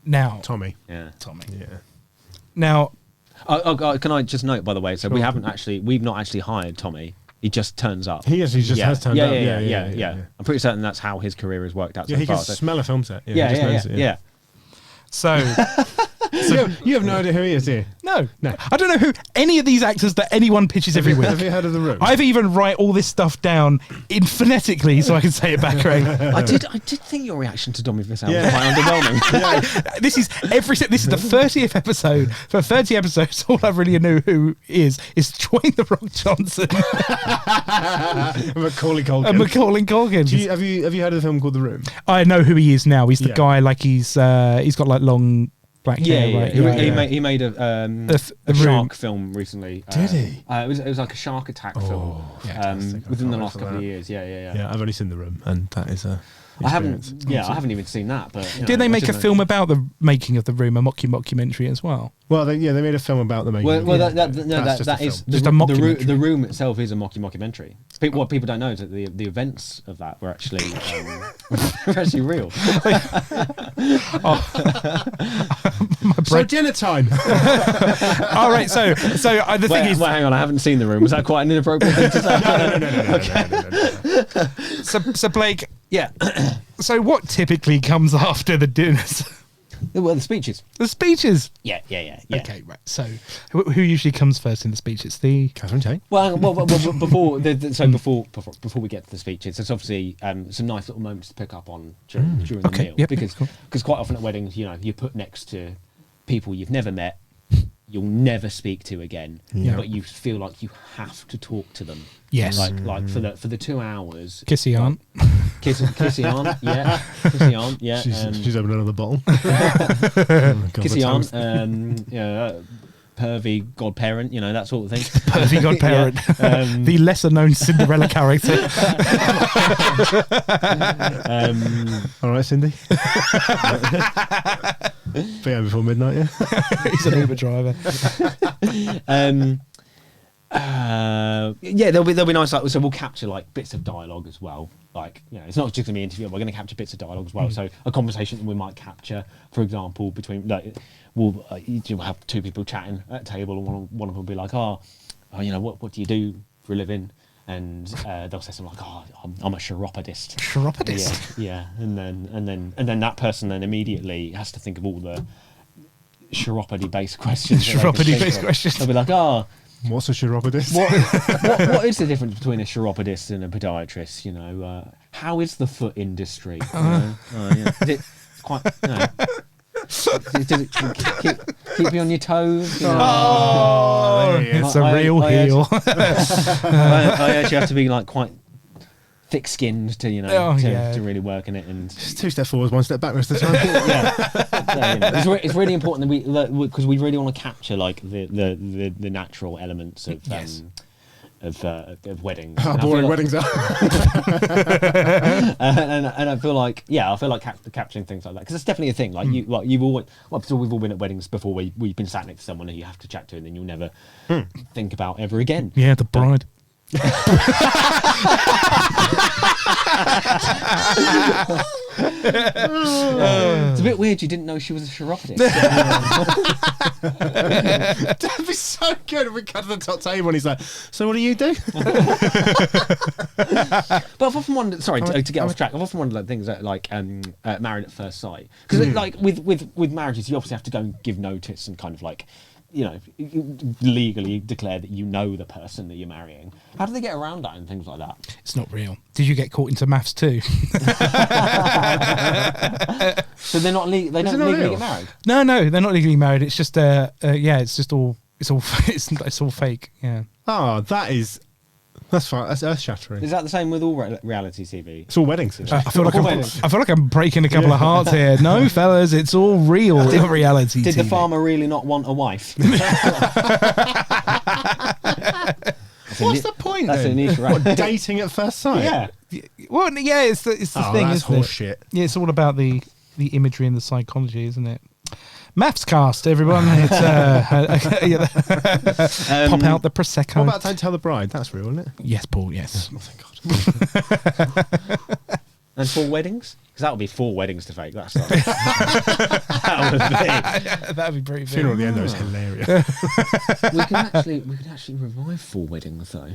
Now, Tommy. Yeah. Tommy. Yeah. Now, can I just note, by the way, so we've not actually hired Tommy. He just turns up. He just has turned up. Yeah. I'm pretty certain that's how his career has worked out so he far. can smell a film set. Yeah. so you have no idea who he is, do you? no, I don't know who any of these actors that anyone pitches every week. Have you heard of The Room? I've even write all this stuff down in phonetically so I can say it back correct. I did think your reaction to Dommy Vissel was quite underwhelming. This is the 30th episode. For 30 episodes, all I really knew who is Dwayne The Rock Johnson Macaulay Culkin. and Macaulay Culkin. Have you heard of the film called The Room? I know who he is now. He's the Yeah. guy he's got like long black hair. Right? He made a The shark film recently. Did he? It was like a shark attack film within the last couple of years. Yeah. I've only seen The Room, and that is a. I haven't even seen that. But Did they make a film about the making of The Room, a mocumentary as well? Well, they made a film about the making. That is just a mockumentary. The Room itself is a mocumentary. What people don't know is that the events of that were actually real. So dinner time. All right, so the thing is, hang on, I haven't seen The Room. Was that quite an inappropriate thing to say? No. so Blake, Yeah. so what typically comes after the dinners? Well, the speeches. The speeches. Yeah. Okay, right. So who usually comes first in the speech? It's the Catherine Tate. Well, before we get to the speeches, there's obviously some nice little moments to pick up on during the meal. Yep, because quite often at weddings, you're put next to people you've never met, you'll never speak to again, but you feel like you have to talk to them. Yes. Like for the 2 hours. kissy aunt. Kissy aunt, yeah. Kissy aunt, yeah. She's opened another bottle. Kissy aunt, pervy godparent, that sort of thing. Pervy godparent. The lesser known Cinderella character. All right, Cindy. PM before midnight, yeah. He's an Uber driver. There'll be nice, so we'll capture bits of dialogue as well. It's not just gonna be an interview. We're gonna capture bits of dialogue as well. So a conversation that we might capture, for example, between you'll have 2 people chatting at a table, and one of them will be like, what do you do for a living? And they'll say something like, I'm a chiropodist. Chiropodist. Yeah. And then that person then immediately has to think of all the chiropody-based questions. Chiropody-based questions. They'll be like, what's a chiropodist? what is the difference between a chiropodist and a podiatrist? How is the foot industry? Is it quite? Does it keep you on your toes? It's a real heel. I actually have to be quite thick-skinned to to really work in it, and Just 2 steps forward, 1 step backwards. The time. it's really important that because we really want to capture the natural elements of of weddings. How And I feel boring like- weddings are. and I feel like capturing things like that, because it's definitely a thing. Like you've always, so we've all been at weddings before where you've been sat next to someone who you have to chat to, and then you'll never think about ever again. Yeah, the bride. It's a bit weird you didn't know she was a charadist. That'd be so good if we cut to the top table and he's like, so what do you do? But I've often wondered, sorry, to get off track, I've often wondered like things that, like married at first sight. Because like with marriages, you obviously have to go and give notice and kind of like, you know, legally declare that you know the person that you're marrying. How do they get around that and things like that? It's not real. Did you get caught into maths too? So they're not they don't legally real? get married? No, they're not legally married. It's just it's just all it's all fake. Yeah. Oh, that's fine. That's earth shattering. Is that the same with all reality TV? It's all weddings. I feel like All I'm, weddings. I feel like I'm breaking a couple of hearts here. No, fellas, it's all real reality. Did the TV. farmer really not want a wife? What's the point That's then? a niche, right? What, dating at first sight? Yeah. Well, yeah, it's the thing. That's isn't it? horseshit. Yeah, it's all about the imagery and the psychology, isn't it? Maths cast, everyone. It's pop out the prosecco. What about Don't Tell the Bride? That's real, isn't it? Yes, Paul. Yes. Oh, thank God. And 4 weddings? Because that would be 4 weddings to fake. That's like, that would be. That'd be pretty. Funeral at the end though is hilarious. We could actually revive 4 weddings though,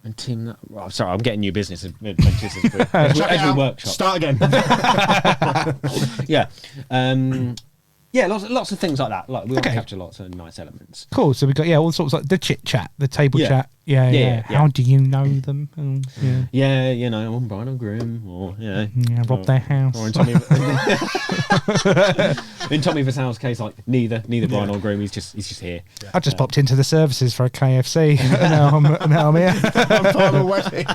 and team that. Oh, sorry, I'm getting new business adventures as we workshop. Start again. Yeah, yeah, lots of things like that. Like we want to Okay. capture lots of nice elements. Cool. So we got all sorts like the chit chat, the table Yeah. chat. Yeah. How do you know them? Yeah. Yeah, you know, one bride or groom, or Yeah, rob their house. Or in Tommy Vasal's case, like neither bride nor groom. He's just here. I just popped into the services for a KFC. now I'm here. I'm part of a wedding.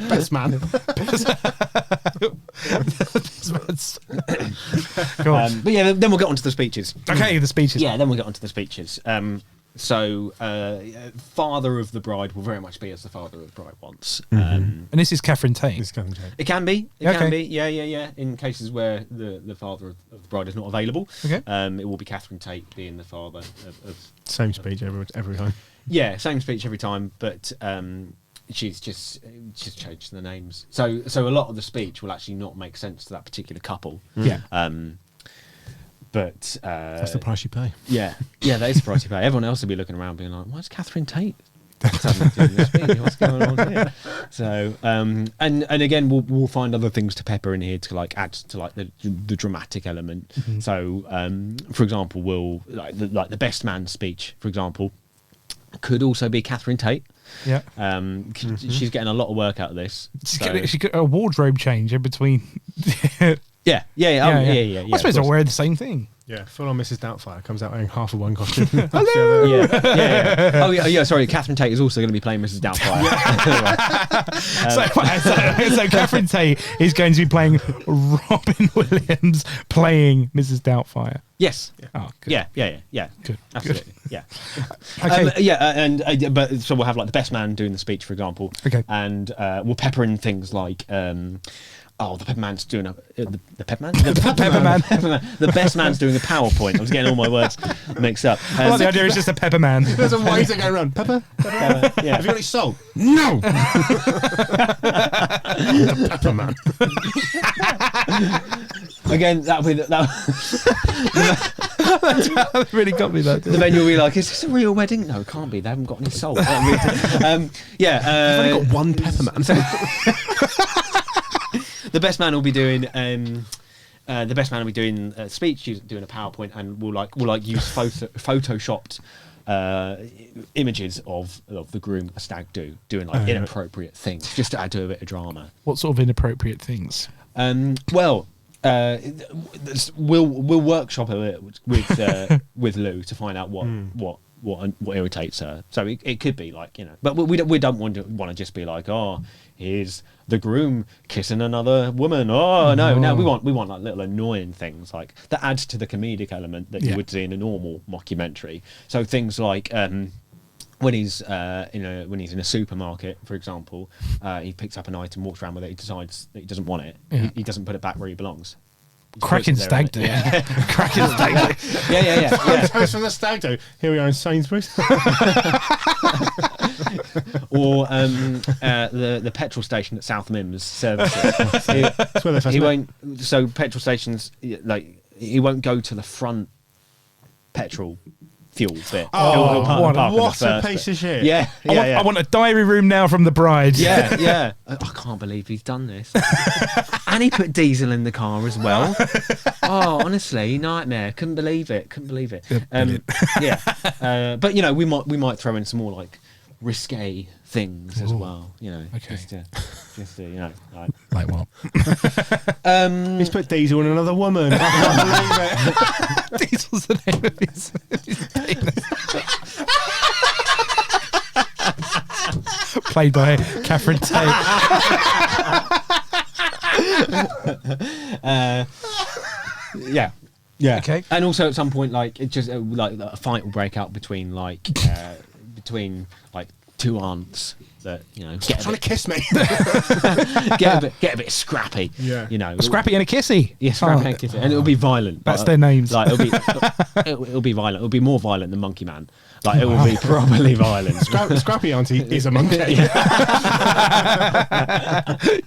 Best man. But yeah, then we'll get onto the speeches. Okay, the speeches. Yeah, then we'll get onto the speeches. So, father of the bride will very much be as the father of the bride wants. And this is Catherine Tate. This kind of joke. It can be. It Okay. can be. Yeah. In cases where the father of the bride is not available, Okay. it will be Catherine Tate being the father of Same speech every time. yeah, same speech every time, but she's just changed the names. So a lot of the speech will actually not make sense to that particular couple. Yeah. But That's the price you pay. yeah, that is the price you pay. Everyone else will be looking around being like, why is Catherine Tate suddenly doing this speech? What's going on here? So, and again, we'll find other things to pepper in here to like add to like the dramatic element. So, for example, we'll like the best man speech, for example, could also be Catherine Tate. Yeah. She's getting a lot of work out of this. She got a wardrobe change in between. Yeah. I suppose they're wearing the same thing. Yeah, full on Mrs. Doubtfire comes out wearing half of one costume. Hello. Yeah. Oh yeah. Sorry, Catherine Tate is also going to be playing Mrs. Doubtfire. So Catherine Tate is going to be playing Robin Williams playing Mrs. Doubtfire. Yes. Oh, good. Yeah. Good. Absolutely. Yeah. Okay. But so we'll have like the best man doing the speech, for example. Okay. And we'll pepper in things like. The pepperman's doing the pepperman? The best man's doing a PowerPoint. I was getting all my words mixed up. I like the idea it's just a pepper man. There's a waiter going around. Pepper? Yeah. Have you got any salt? No! The pepper man. Again, that really got me that. the venue will be like, is this a real wedding? No, it can't be. They haven't got any salt. I've only got one pepper man. The best man will be doing a speech, doing a PowerPoint, and we'll use photoshopped images of the groom, a stag doing like inappropriate things, just to add to a bit of drama. What sort of inappropriate things? We'll workshop it with Lou to find out what irritates her. So it could be like, but we don't want to just be like, oh, here's the groom kissing another woman. Oh no, we want like little annoying things like that adds to the comedic element that you would see in a normal mockumentary. So things like when he's when he's in a supermarket, for example, he picks up an item, walks around with it, he decides that he doesn't want it. Yeah. He doesn't put it back where he belongs. Cracking stag do. Cracking stag do. Yeah. Photos from the stag do. Here we are in Sainsbury's. Or the petrol station at South Mims services. That's where they first He met. won't. So petrol stations, like he won't go to the front petrol fuel bit. Oh, He'll park in the what a first piece bit. of shit. Yeah. I want a diary room now from the bride. Yeah. I can't believe he's done this. And he put diesel in the car as well. Oh, honestly, nightmare. Couldn't believe it. But we might throw in some more like risque things as well. Okay. Just to Like what? He's put diesel in another woman. I can't believe it. Diesel's the name of his penis. Played by Catherine Tate. Yeah. Okay. And also at some point, like it just like a fight will break out between two aunts that Stop trying to kiss me. get a bit scrappy. Yeah. A scrappy and a kissy. Yeah, scrappy and kissy, and it'll be violent. That's their names. Like it'll be violent. It'll be more violent than Monkey Man. Like it will be properly violent. Scrappy auntie is a monkey.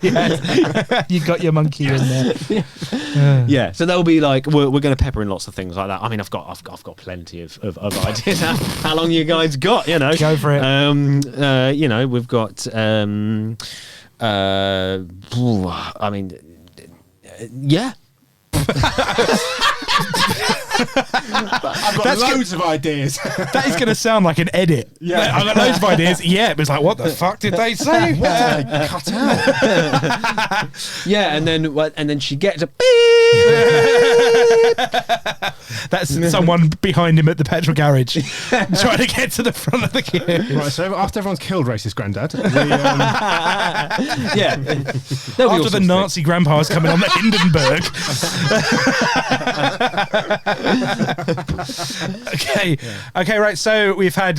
Yes. You got your monkey in there. Yeah, so there'll be like we're going to pepper in lots of things like that. I mean, I've got plenty of ideas. How long you guys got? Go for it. We've got. I mean, yeah. I've got loads of ideas. That is going to sound like an edit. Yeah. I've got loads of ideas. Yeah, but it's like, what the fuck did they say? What did they cut out? Yeah, and then she gets a beep. That's someone behind him at the petrol garage trying to get to the front of the queue. Right, so after everyone's killed racist granddad, Yeah. After the Nazi grandpa's coming on the Hindenburg. Okay, right. So we've had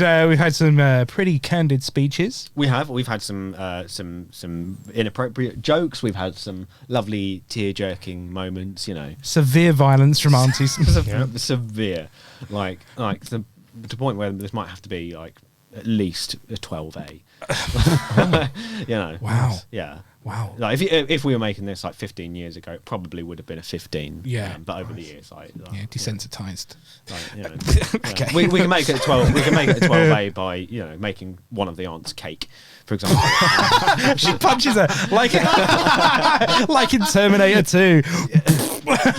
some pretty candid speeches. We've had some inappropriate jokes. We've had some lovely tear-jerking moments. Severe violence from aunties. Severe, like the point where this might have to be like at least a 12A. Wow. Yeah. Wow. Like if we were making this like 15 years ago, it probably would have been a 15. Yeah. But over the years, desensitized. Okay. We can make it a 12. We can make it a 12A by making one of the aunts cake, for example. She punches her like in Terminator 2.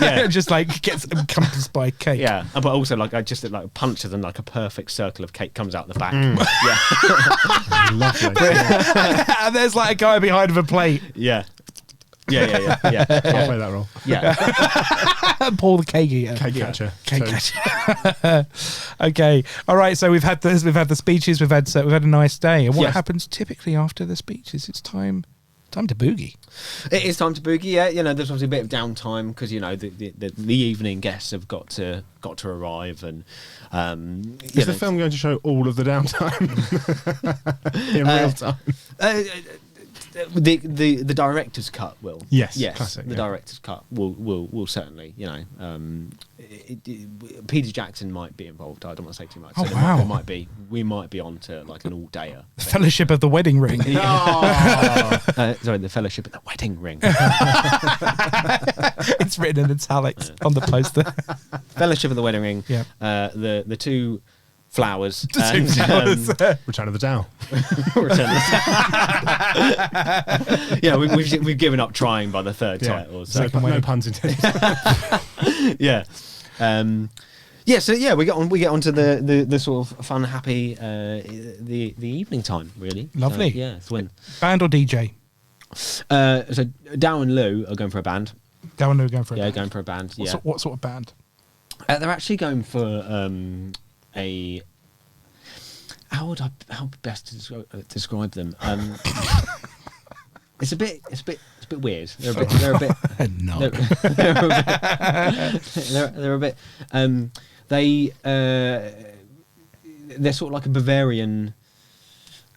Yeah. Just like gets encompassed by cake. Yeah, but also like I just like punches and like a perfect circle of cake comes out the back. Yeah. lovely. And there's like a guy behind with a plate. Yeah. I'll play that role. Yeah. Paul the cake eater. Cake catcher. Cake catcher. Okay. All right. So we've had the speeches. We've had a nice day. And what happens typically after the speeches? It's time to boogie. It is time to boogie. Yeah. There's obviously a bit of downtime because the evening guests have got to arrive and. Is the film going to show all of the downtime in real time? The director's cut will. Yes. Classic, the director's cut will certainly. Peter Jackson might be involved. I don't want to say too much. Oh, wow. We might be on to like an all-dayer. The Fellowship of the Wedding Ring. Sorry, the Fellowship of the Wedding Ring. It's written in italics on the poster. Fellowship of the Wedding Ring. Yeah. The two flowers. Return of the Dow. Yeah, we've given up trying by the third title. So. No puns intended. Yeah. So we get on to the sort of fun, happy the evening time really. Lovely. So, it's when Band or DJ? So Dow and Lou are going for a band. Dow and Lou are going for a band. Going for a band. What sort of band? They're actually going for a. How best to describe them? It's a bit weird. They're a bit. No. They're a bit. They're sort of like a Bavarian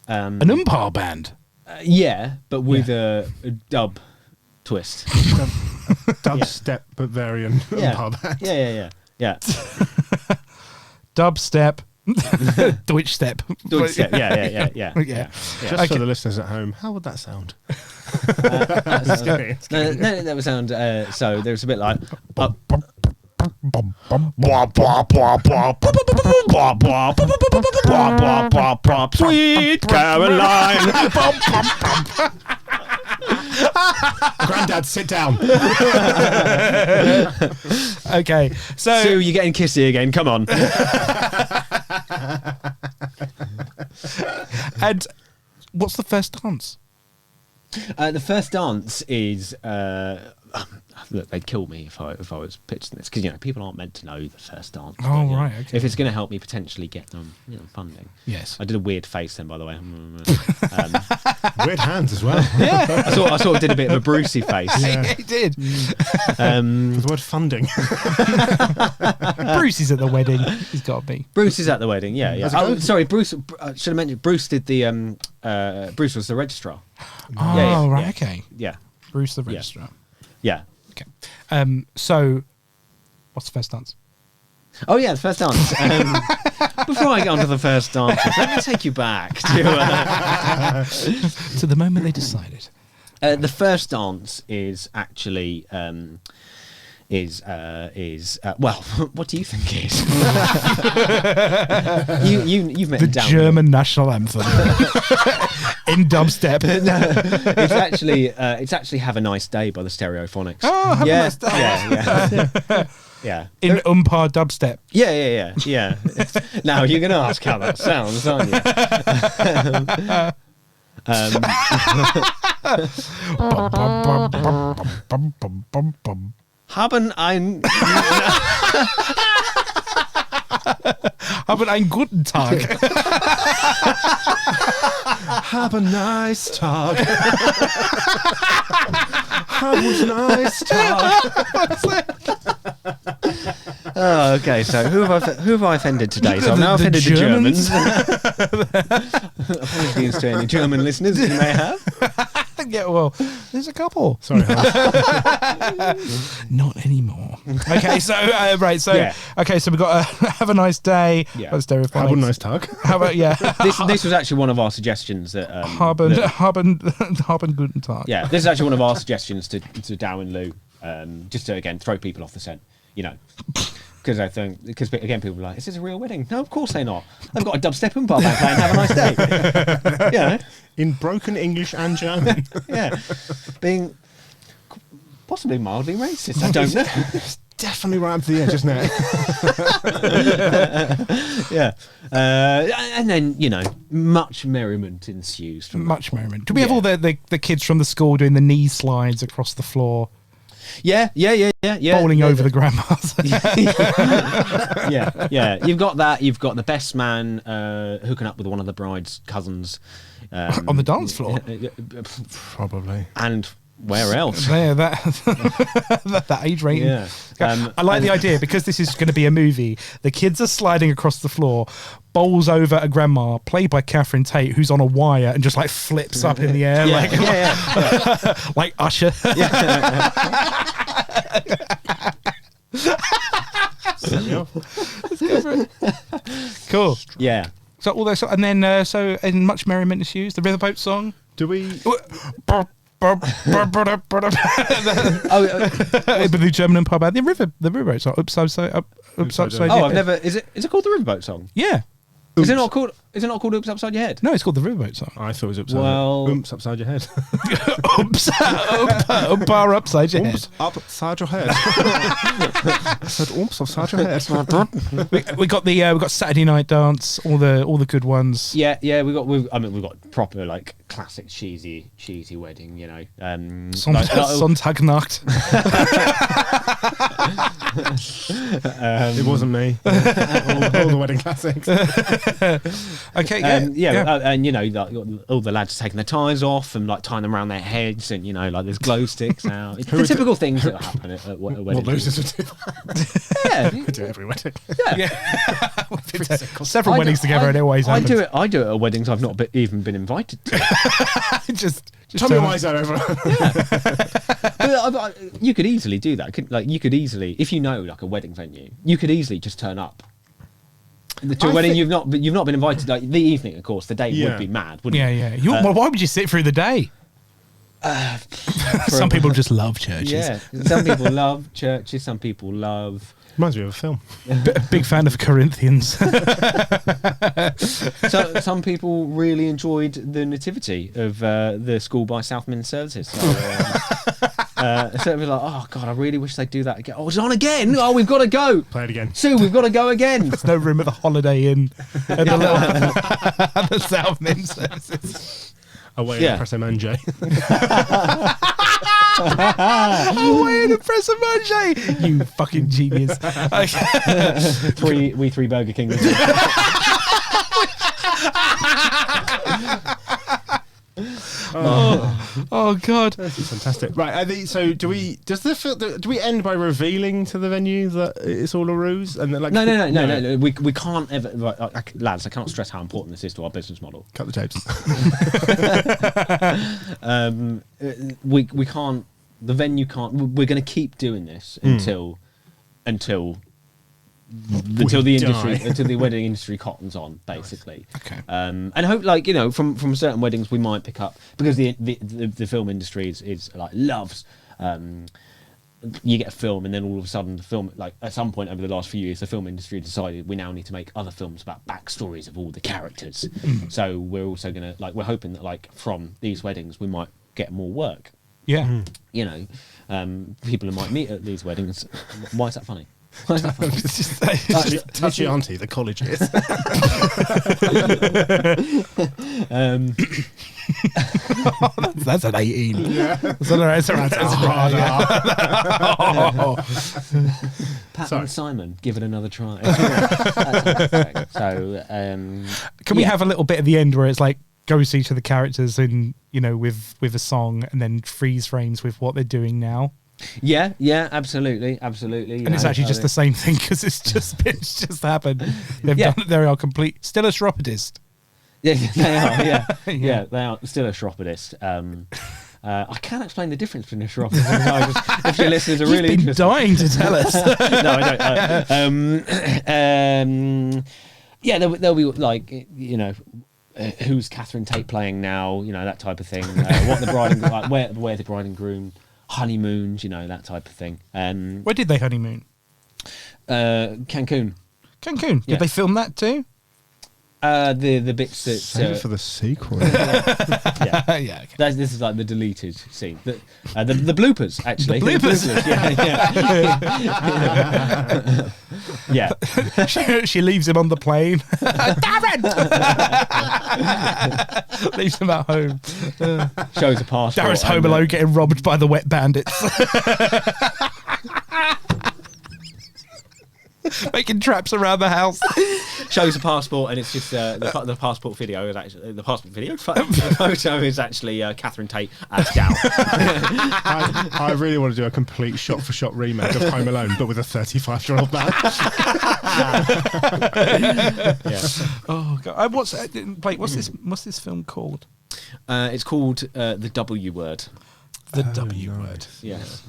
An umpire band. Yeah, but with a dub twist. Dubstep Bavarian umpire band. Yeah. Dubstep. Deutsch step. Yeah. Just for the listeners at home, how would that sound? That would sound so there's a bit like Sweet Caroline. Granddad, sit down. Okay, so Sue, you're getting kissy again. Come on. And what's the first dance? The first dance is look, they'd kill me if I was pitching this, because people aren't meant to know the first dance. Oh, but, right, okay. If it's going to help me potentially get them funding. Yes. I did a weird face then, by the way. Weird hands as well. Yeah. I sort of did a bit of a Brucey face. Yeah, he did. The word funding. Bruce is at the wedding. He's got to be. Bruce is at the wedding. Yeah. Oh, sorry, Bruce. Should have mentioned Bruce did the. Bruce was the registrar. Oh, right. Okay. Yeah. Bruce the registrar. Yeah. Okay. So, what's the first dance? Oh yeah, the first dance. Before I get on to the first dance, let me take you back to the moment they decided. The first dance is actually well, what do you think it is? You've met the Down German national anthem in dubstep. It's actually "Have a Nice Day" by the Stereophonics. Oh, have a nice day. Yeah. In umpire dubstep. Yeah. Now you're going to ask how that sounds, aren't you? Haben einen guten Tag. Have a nice talk. Have a nice talk. Oh, okay. So who have I offended today? So I've now offended the Germans. Apologies to any German listeners you may have. Yeah, well, there's a couple. Sorry. Not anymore. Okay, so right, so Yeah. okay, so we've got have a nice day. Yeah. That's Stereophonics. Have a nice talk. How about This was actually one of our suggestions that Haben guten Tag. yeah, this is actually one of our suggestions to Dow and Lou, just to again throw people off the scent, because again people are like, is this a real wedding? No, of course they're not. They've got a dubstep and bar band playing "Have a Nice Day." Yeah, In broken English and German. yeah, being possibly mildly racist. I don't know. Definitely right up to the edge, isn't it? Yeah, and then much merriment ensues from Much merriment. Do we have all the kids from the school doing the knee slides across the floor, yeah, bowling over the grandmas? yeah. You've got that. You've got the best man hooking up with one of the bride's cousins on the dance floor? Probably. And where else? There, that age rating. Yeah. I like the idea, because this is going to be a movie. The kids are sliding across the floor, bowls over a grandma, played by Catherine Tate, who's on a wire and just like flips up in the air, like Usher. Cool. Yeah. So all those, and then so in much merriment ensues, the Riverboat song. Do we? But the German pub band, the Riverboat song. Oops, I'm so. I've never. Is it called the Riverboat song? Yeah. Is it not called Oops Upside Your Head? No, it's called the Riverboat song. I thought it was upside. Well, Upside your head. Bar upside your head. Upside your head. I said upside your head. we got Saturday Night Dance, all the good ones. Yeah. We've got proper like classic cheesy wedding. Sonntagnacht. It wasn't me. All the wedding classics. Okay, and you know, like, all the lads are taking their ties off and like tying them around their heads, and you know, like there's glow sticks out. It's the typical things that happen at weddings. What losers would do that? Yeah, We do it every wedding. yeah. Several weddings together, and it always happens. I do it at weddings I've not even been invited to. just Tommy Wiseau over. But you could easily do that. You could easily, if you know like a wedding venue, you could easily just turn up to a wedding you've not been invited. Like the evening, of course, the day would be mad, wouldn't it? Yeah. Well, why would you sit through the day? Some people just love churches. Yeah, some people love churches. Some people love. Reminds me of a film. Big fan of Corinthians. So some people really enjoyed the nativity of the School by Southmen services. So it was like, oh god, I really wish they'd do that again. Oh, it's on again. Oh, we've got to go. Play it again. Sue, we've got to go again. There's no room at the Holiday Inn at the Southmen services. Away in Presso Manje. Away in the Presso Manje. You fucking genius. Three Burger King. Oh god, this is fantastic. Right, so do we end by revealing to the venue that it's all a ruse? And then, like, no. We can't ever, lads. I cannot stress how important this is to our business model. Cut the tapes. We can't. The venue can't. We're going to keep doing this until the wedding industry cottons on, basically. Okay. And I hope, like, you know, from certain weddings we might pick up, because the film industry is like loves. You get a film, and then all of a sudden the film, like at some point over the last few years, the film industry decided we now need to make other films about backstories of all the characters. So we're also gonna, like, we're hoping that, like, from these weddings we might get more work. Yeah. You know, people who might meet at these weddings. Why is that funny? Touchy auntie, the college is. That's an 18. Yeah. That's Pat and Simon, give it another try. So, can we have a little bit at the end where it's like goes to each of the characters and, you know, with a song, and then freeze frames with what they're doing now? Yeah, absolutely. And it's actually just the same thing, because it's just happened. They've done it. They are complete. Still a chiropodist. Yeah, they are. Yeah, they are still a chiropodist. I can't explain the difference between a chiropodist. If your listeners are really interested, dying to tell us. No, I don't. Yeah, there'll be, like, you know, who's Catherine Tate playing now? You know, that type of thing. What the bride, like, where the bride and groom honeymoons, you know, that type of thing. Where did they honeymoon? Cancun. Did they film that too? The bits that save it for the sequel. Yeah. Okay. This is like the deleted scene. The bloopers, actually. The bloopers. Yeah. She leaves him on the plane. Darren! Leaves him at home. Shows a passport. Darren's home alone, getting robbed by the wet bandits. Making traps around the house. Shows a passport, and it's just the passport video is actually the passport video photo is actually Catherine Tate as Dow. I really want to do a complete shot-for-shot remake of Home Alone, but with a 35-year-old man. Yeah. Oh god! Blake, what's this film called? It's called The W Word. The W Word. Yes.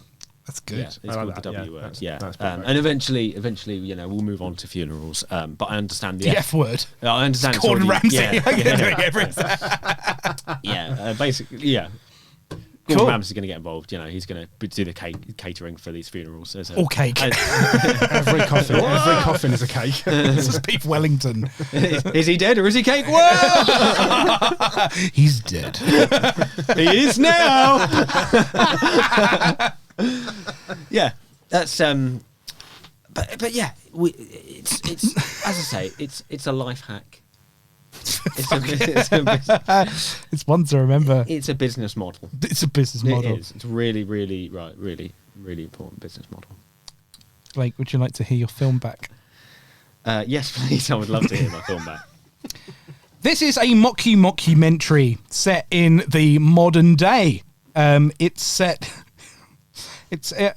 That's good. Yeah, it's called The W Word. That's and eventually, you know, we'll move on to funerals. But I understand the F word. I understand it's Gordon Ramsay. Basically, yeah. Gordon Ramsay's going to get involved. You know, he's going to do the catering for these funerals. All cake. Every coffin is a cake. This is Beef Wellington. Is he dead or is he cake? Whoa! He's dead. He is now. Yeah, that's but yeah, it's as I say, it's a life hack. It's one to remember. It's a business model. It's a business model. It is. It's really important business model. Blake, would you like to hear your film back? Yes, please. I would love to hear my film back. This is a mocu-mocumentary set in the modern day. It's set.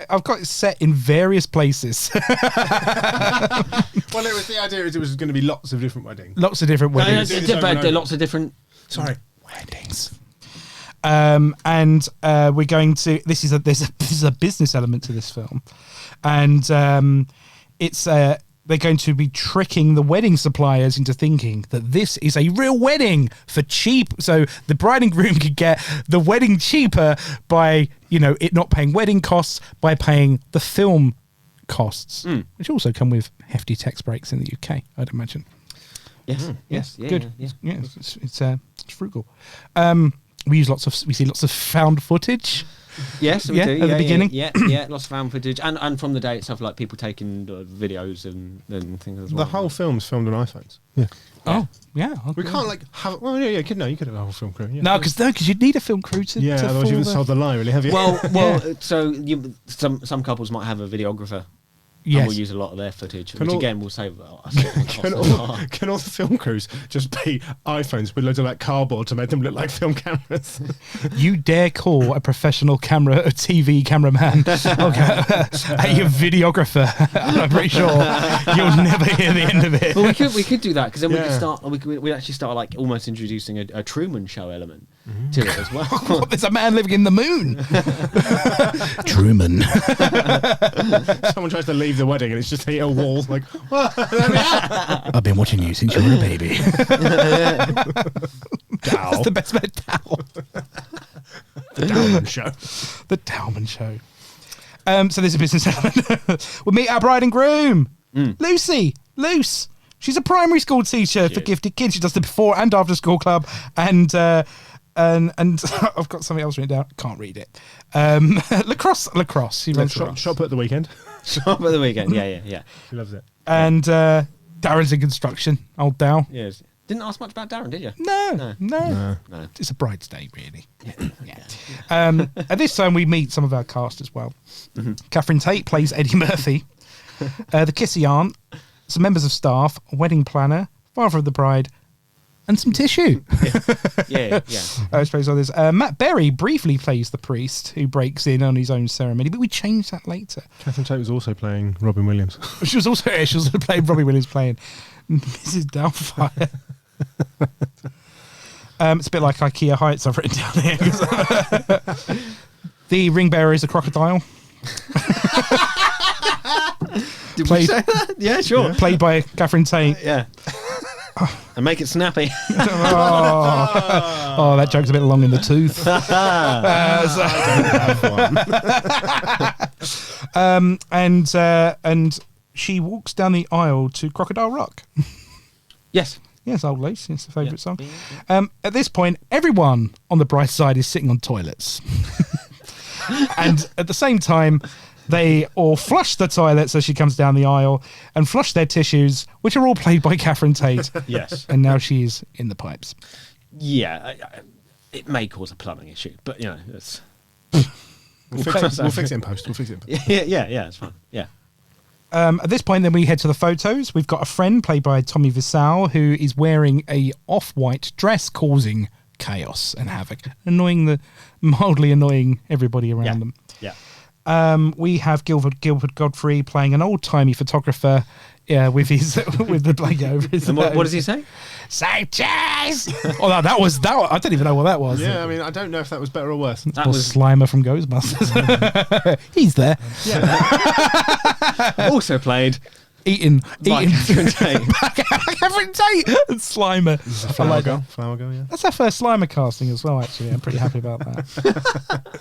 I've got it set in various places. Well, it was the idea is it was going to be lots of different weddings. Lots of different weddings. Lots of different. Sorry, weddings. And we're going to. This is a business element to this film, and it's they're going to be tricking the wedding suppliers into thinking that this is a real wedding for cheap. So the bride and groom could get the wedding cheaper by, it not paying wedding costs, by paying the film costs, which also come with hefty tax breaks in the UK, I'd imagine. Yes. Yes. Yeah, good. Yeah. It's frugal. We see lots of found footage. Yes, we do. At the beginning. Yeah, lots of found footage, and from the day itself, like people taking videos and things as well. The whole film's filmed on iPhones. Yeah. Oh, yeah. We can't have. Well, yeah, you could have a whole film crew. Yeah. No, because you'd need a film crew to. Yeah, otherwise you haven't sold the lie, really, have you? Well. So some couples might have a videographer. Yes. And we'll use a lot of their footage, which again will save can all the film crews just be iPhones with loads of cardboard to make them look like film cameras? You dare call a professional TV cameraman a videographer? I'm pretty sure you'll never hear the end of it. Well, we could do that because then we could start. We actually start almost introducing a Truman Show element to it as well. There's a man living in the moon. Truman. Someone tries to leave the wedding and it's just a wall I've been watching you since you were a baby. That's the best bit. The Dowman Show. The Dowman Show. So there's a business element. We'll meet our bride and groom. Lucy. She's a primary school teacher for gifted kids. She does the before and after school club, and I've got something else written down. Can't read it. Lacrosse. She runs shop at the weekend. Shop at the weekend. Yeah. She loves it. And Darren's in construction. Old Dow. Yes. Didn't ask much about Darren, did you? No. It's a bride's day, really. Yeah. At this time, we meet some of our cast as well. Catherine Tate plays Eddie Murphy. The kissy aunt, some members of staff, a wedding planner, father of the bride, and some tissue. Yeah. I suppose all this. Matt Berry briefly plays the priest who breaks in on his own ceremony, but we changed that later. Catherine Tate was also playing Robin Williams. She was also playing Robbie Williams playing Mrs. Doubtfire. It's a bit like IKEA Heights I've written down here. The ring bearer is a crocodile. Did we say that? Yeah, sure. Yeah. Played by Catherine Tate. Yeah. And make it snappy. Oh, that joke's a bit long in the tooth. And she walks down the aisle to Crocodile Rock. Yes, Old Lace. It's a favourite song. At this point, everyone on the bride's side is sitting on toilets. And at the same time, they all flush the toilets as she comes down the aisle and flush their tissues, which are all played by Catherine Tate. Yes. And now she's in the pipes. Yeah. It may cause a plumbing issue, but, it's... We'll fix it in post. Yeah, it's fine. Yeah. At this point, then we head to the photos. We've got a friend played by Tommy Wiseau who is wearing a off-white dress, causing chaos and havoc, mildly annoying everybody around them. Yeah. We have Gilbert Godfrey playing an old-timey photographer with the blanket over his nose. What does he say? Say cheese! That was. I don't even know what that was. Yeah, I mean, I don't know if that was better or worse. That was Slimer from Ghostbusters. He's there. Yeah. Also played Eating Catherine Tate. Catherine Tate and Slimer. Flower girl, yeah. That's our first Slimer casting as well, actually. I'm pretty happy about that.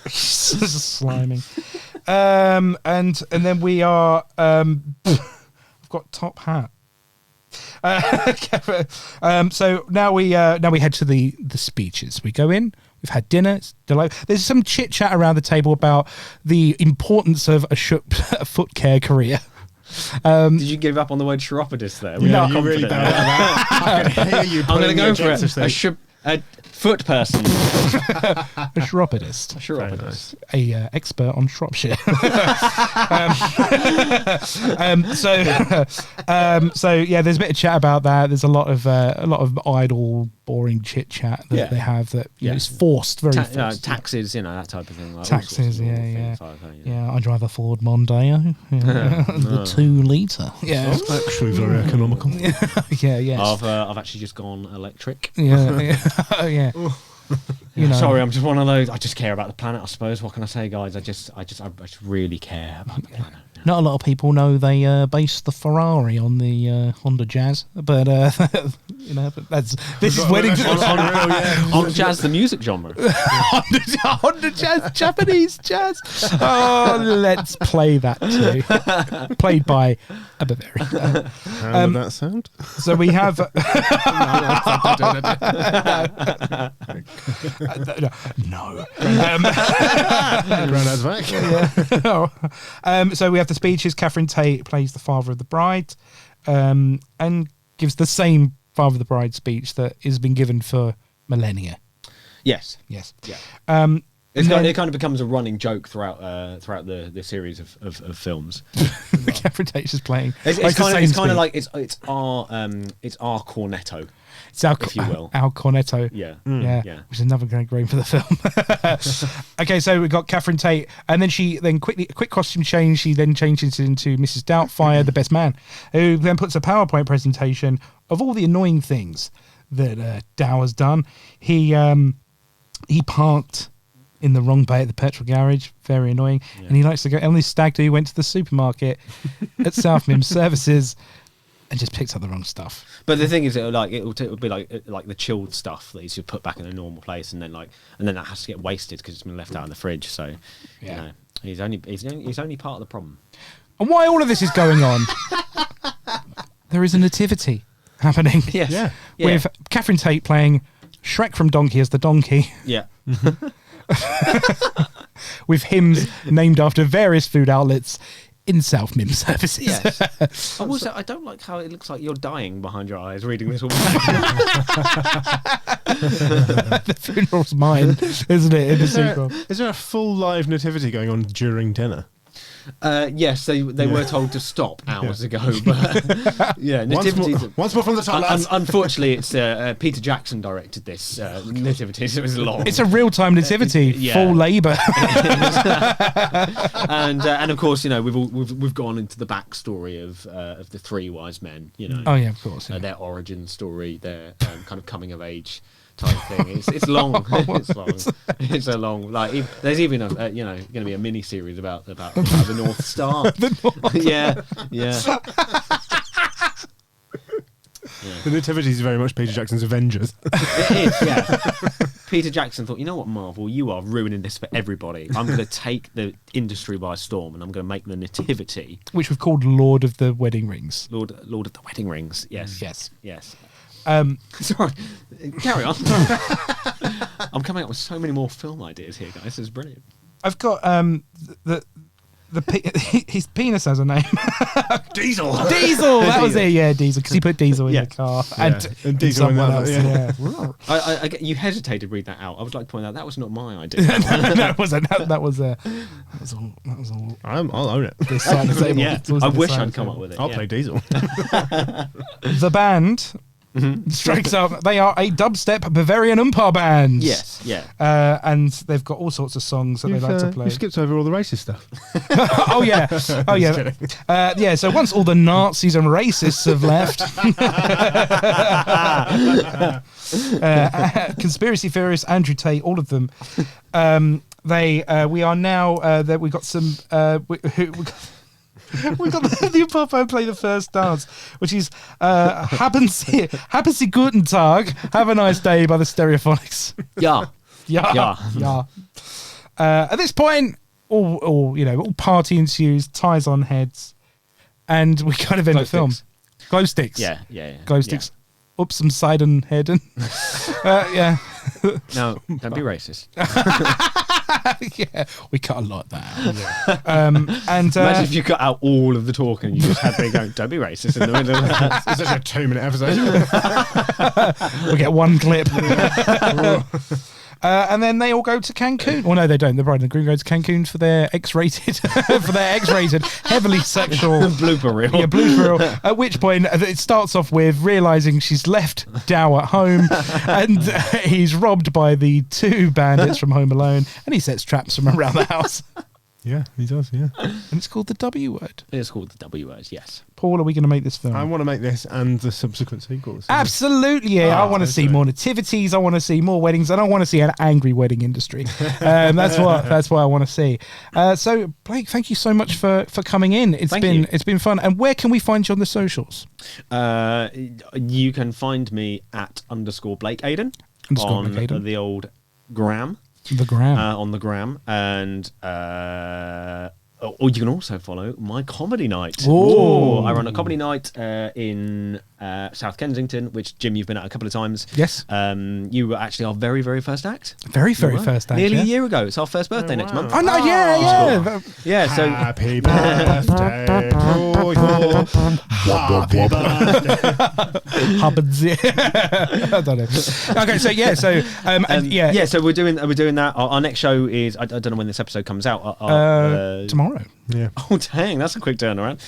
Sliming. And then we are we've got Top Hat. So now we head to the speeches. We go in. We've had dinner. It's delightful. There's some chit chat around the table about the importance of a foot care career. Did you give up on the word chiropodist there? No, you really bad at that. I can hear you. I'm going to go for it. A foot person. A chiropodist. A expert on Shropshire. So yeah, there's a bit of chat about that. There's a lot of idle boring chit chat that they have that is forced, very forced. Taxes, that type of thing. Like taxes, I drive a Ford Mondeo, the 2 litre. Yeah, that's actually very economical. I've actually just gone electric. Yeah. Sorry, I'm just one of those. I just care about the planet, I suppose. What can I say, guys? I just really care about the planet. Not a lot of people know they based the Ferrari on the Honda Jazz, but this is wedding on jazz, the music genre. Honda Jazz, Japanese jazz. Oh, let's play that too. Played by a Bavarian. How would that sound? So we have. No. Grandad's back. So we have the speeches. Catherine Tate plays the father of the bride, and gives the same father of the bride speech that has been given for millennia. Yes. Yeah. It kind of becomes a running joke throughout the series of films. Catherine Tate's just playing. It's kind of like it's our cornetto. It's our, if you will. Our cornetto. Yeah. Which is another great for the film. Okay, so we've got Catherine Tate, and then a quick costume change. She then changes into Mrs. Doubtfire, the best man, who then puts a PowerPoint presentation of all the annoying things that Dow has done. He parked in the wrong bay at the petrol garage, very annoying. Yeah. And he likes to go on this stag do. He went to the supermarket at South Mims Services and just picked up the wrong stuff. But the thing is, it'll be like the chilled stuff that you should put back in a normal place, and then that has to get wasted because it's been left out in the fridge. So, he's only part of the problem. And why all of this is going on? There is a nativity happening. Yes. Yeah. With Catherine Tate playing Shrek from Donkey as the donkey. Yeah. With hymns named after various food outlets in South Mims Services. Yes. Also, I don't like how it looks like you're dying behind your eyes reading this all. The funeral's mine, isn't it? In the sequel. Is there a full live nativity going on during dinner? Yes, they were told to stop hours ago, but nativities. Once more from the top, lads. Unfortunately, it's Peter Jackson directed this nativity, so it was long. It's a real-time nativity, full labour, and of course, we've gone into the backstory of the 3 wise men. Oh yeah, of course. Their origin story, their kind of coming of age type thing. It's long. It's long. It's a long. There's even going to be a mini series about the North Star. Yeah. The nativity is very much Peter Jackson's Avengers. It is. Yeah. Peter Jackson thought, you know what, Marvel, you are ruining this for everybody. I'm going to take the industry by storm, and I'm going to make the nativity, which we've called Lord of the Wedding Rings. Lord of the Wedding Rings. Yes. Sorry, carry on. I'm coming up with so many more film ideas here, guys. This is brilliant. I've got his penis has a name. Diesel. That was it. Yeah, Diesel, because he put Diesel in the car and Diesel in someone else. Yeah. You hesitated to read that out. I would like to point out that was not my idea. No, it wasn't. That was all. I'll own it. This side of the table. Yeah. I wish I'd come up with it. I'll play Diesel. The band. Strikes up. They are a dubstep Bavarian umpire band. Yes, yeah. And they've got all sorts of songs that they like to play. You skipped over all the racist stuff. Oh yeah. So once all the Nazis and racists have left, conspiracy theorists, Andrew Tate, all of them. We are now that we've got some. We've got the Papa play the first dance, which is Haben Sie guten Tag, have a nice day by the Stereophonics. Yeah. At this point, all party ensues, ties on heads, and we kind of end the film. Glow sticks. Yeah. Glow sticks. Up some Sidon Head. Yeah. No, don't be racist. Yeah, we cut a lot of that out. And imagine if you cut out all of the talk and you just had me going, don't be racist in the middle of that. It's such a 2-minute episode. We'll get one clip. And then they all go to Cancun. Well, no, they don't. The bride and the groom go to Cancun for their X-rated, heavily sexual blooper reel. Yeah, blooper reel. At which point it starts off with realizing she's left Dow at home, and he's robbed by the two bandits from Home Alone, and he sets traps from around the house. Yeah, he does, yeah. And it's called The W Word. It's called The W Word, yes. Paul, are we going to make this film? I want to make this and the subsequent sequels. Absolutely, yeah. I want to see more nativities. I want to see more weddings. I don't want to see an angry wedding industry. That's what I want to see. So, Blake, thank you so much for coming in. It's been fun. And where can we find you on the socials? You can find me at _Blake Aidan on the old gram. The gram. On the gram. And or you can also follow my comedy night. Ooh. I run a comedy night in South Kensington, which, Jim, you've been at a couple of times. Yes. You were actually our very, very first act. Very first act. Nearly a year ago. It's our first birthday next month. Oh, no, yeah. Cool. Yeah, so... Happy birthday to you. Happy birthday. Hubbards. I don't know. Okay, so yeah, so so we're doing that. Our next show is, I don't know when this episode comes out. Tomorrow. Yeah. Oh, dang, that's a quick turnaround.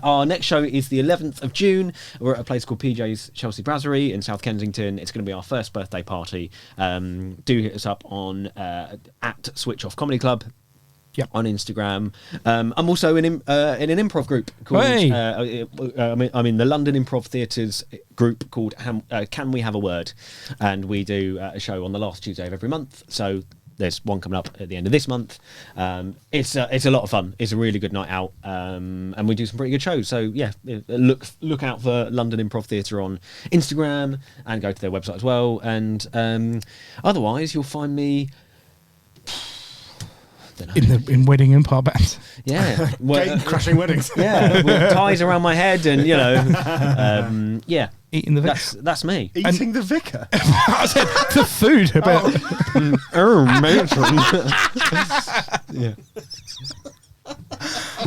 Our next show is the 11th of June. We're at a place called PJ's Chelsea Brasserie in South Kensington. It's going to be our first birthday party. Do hit us up on at Switch Off Comedy Club. Yep. On Instagram. I'm also in an improv group called. I'm in the London Improv Theatre's group called Can We Have a Word, and we do a show on the last Tuesday of every month. So there's one coming up at the end of this month. It's a lot of fun. It's a really good night out, and we do some pretty good shows. So yeah, look out for London Improv Theatre on Instagram and go to their website as well. And otherwise, you'll find me. In wedding and par bands. Yeah. Crashing weddings. Yeah. With ties around my head and, yeah. Eating the vicar. That's me. Eating the vicar? I said the food. Yeah.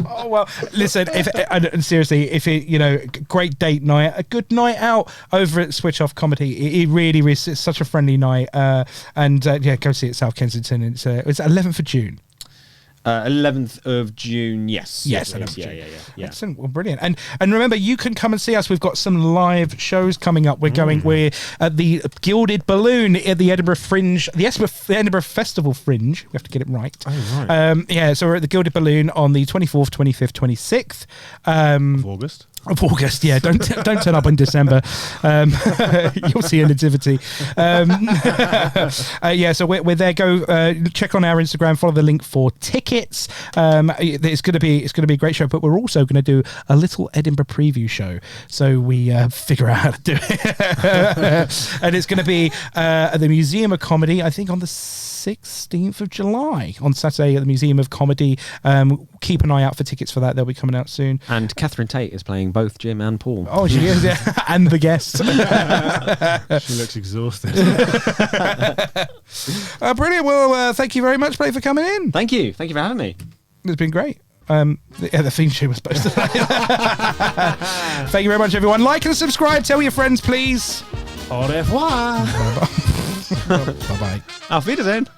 Oh well, listen. And seriously, if it, great date night, a good night out over at Switch Off Comedy. It really is. It's such a friendly night. Go see it at South Kensington. It's 11th of June. 11th of June, yes. Yes, 11th of June. Yeah. Excellent. Well, brilliant. And remember, you can come and see us. We've got some live shows coming up. We're at the Gilded Balloon at the Edinburgh Fringe, the Edinburgh Festival Fringe. We have to get it right. Oh, right. So we're at the Gilded Balloon on the 24th, 25th, 26th. Of August. Of August, yeah. Don't turn up in December. You'll see a nativity. So we're there. Go check on our Instagram. Follow the link for tickets. It's going to be a great show. But we're also going to do a little Edinburgh preview show. So we figure out how to do it, and it's going to be at the Museum of Comedy. I think on the 16th of July on Saturday at the Museum of Comedy. Keep an eye out for tickets for that. They'll be coming out soon. And Catherine Tate is playing both Jim and Paul. Oh, she is, yeah. And the guest. She looks exhausted. Brilliant. Well, thank you very much, Blake, for coming in. Thank you for having me. It's been great. The theme tune was supposed to. Thank you very much, everyone. Like and subscribe. Tell your friends, please. Au revoir. Bye-bye. Auf Wiedersehen.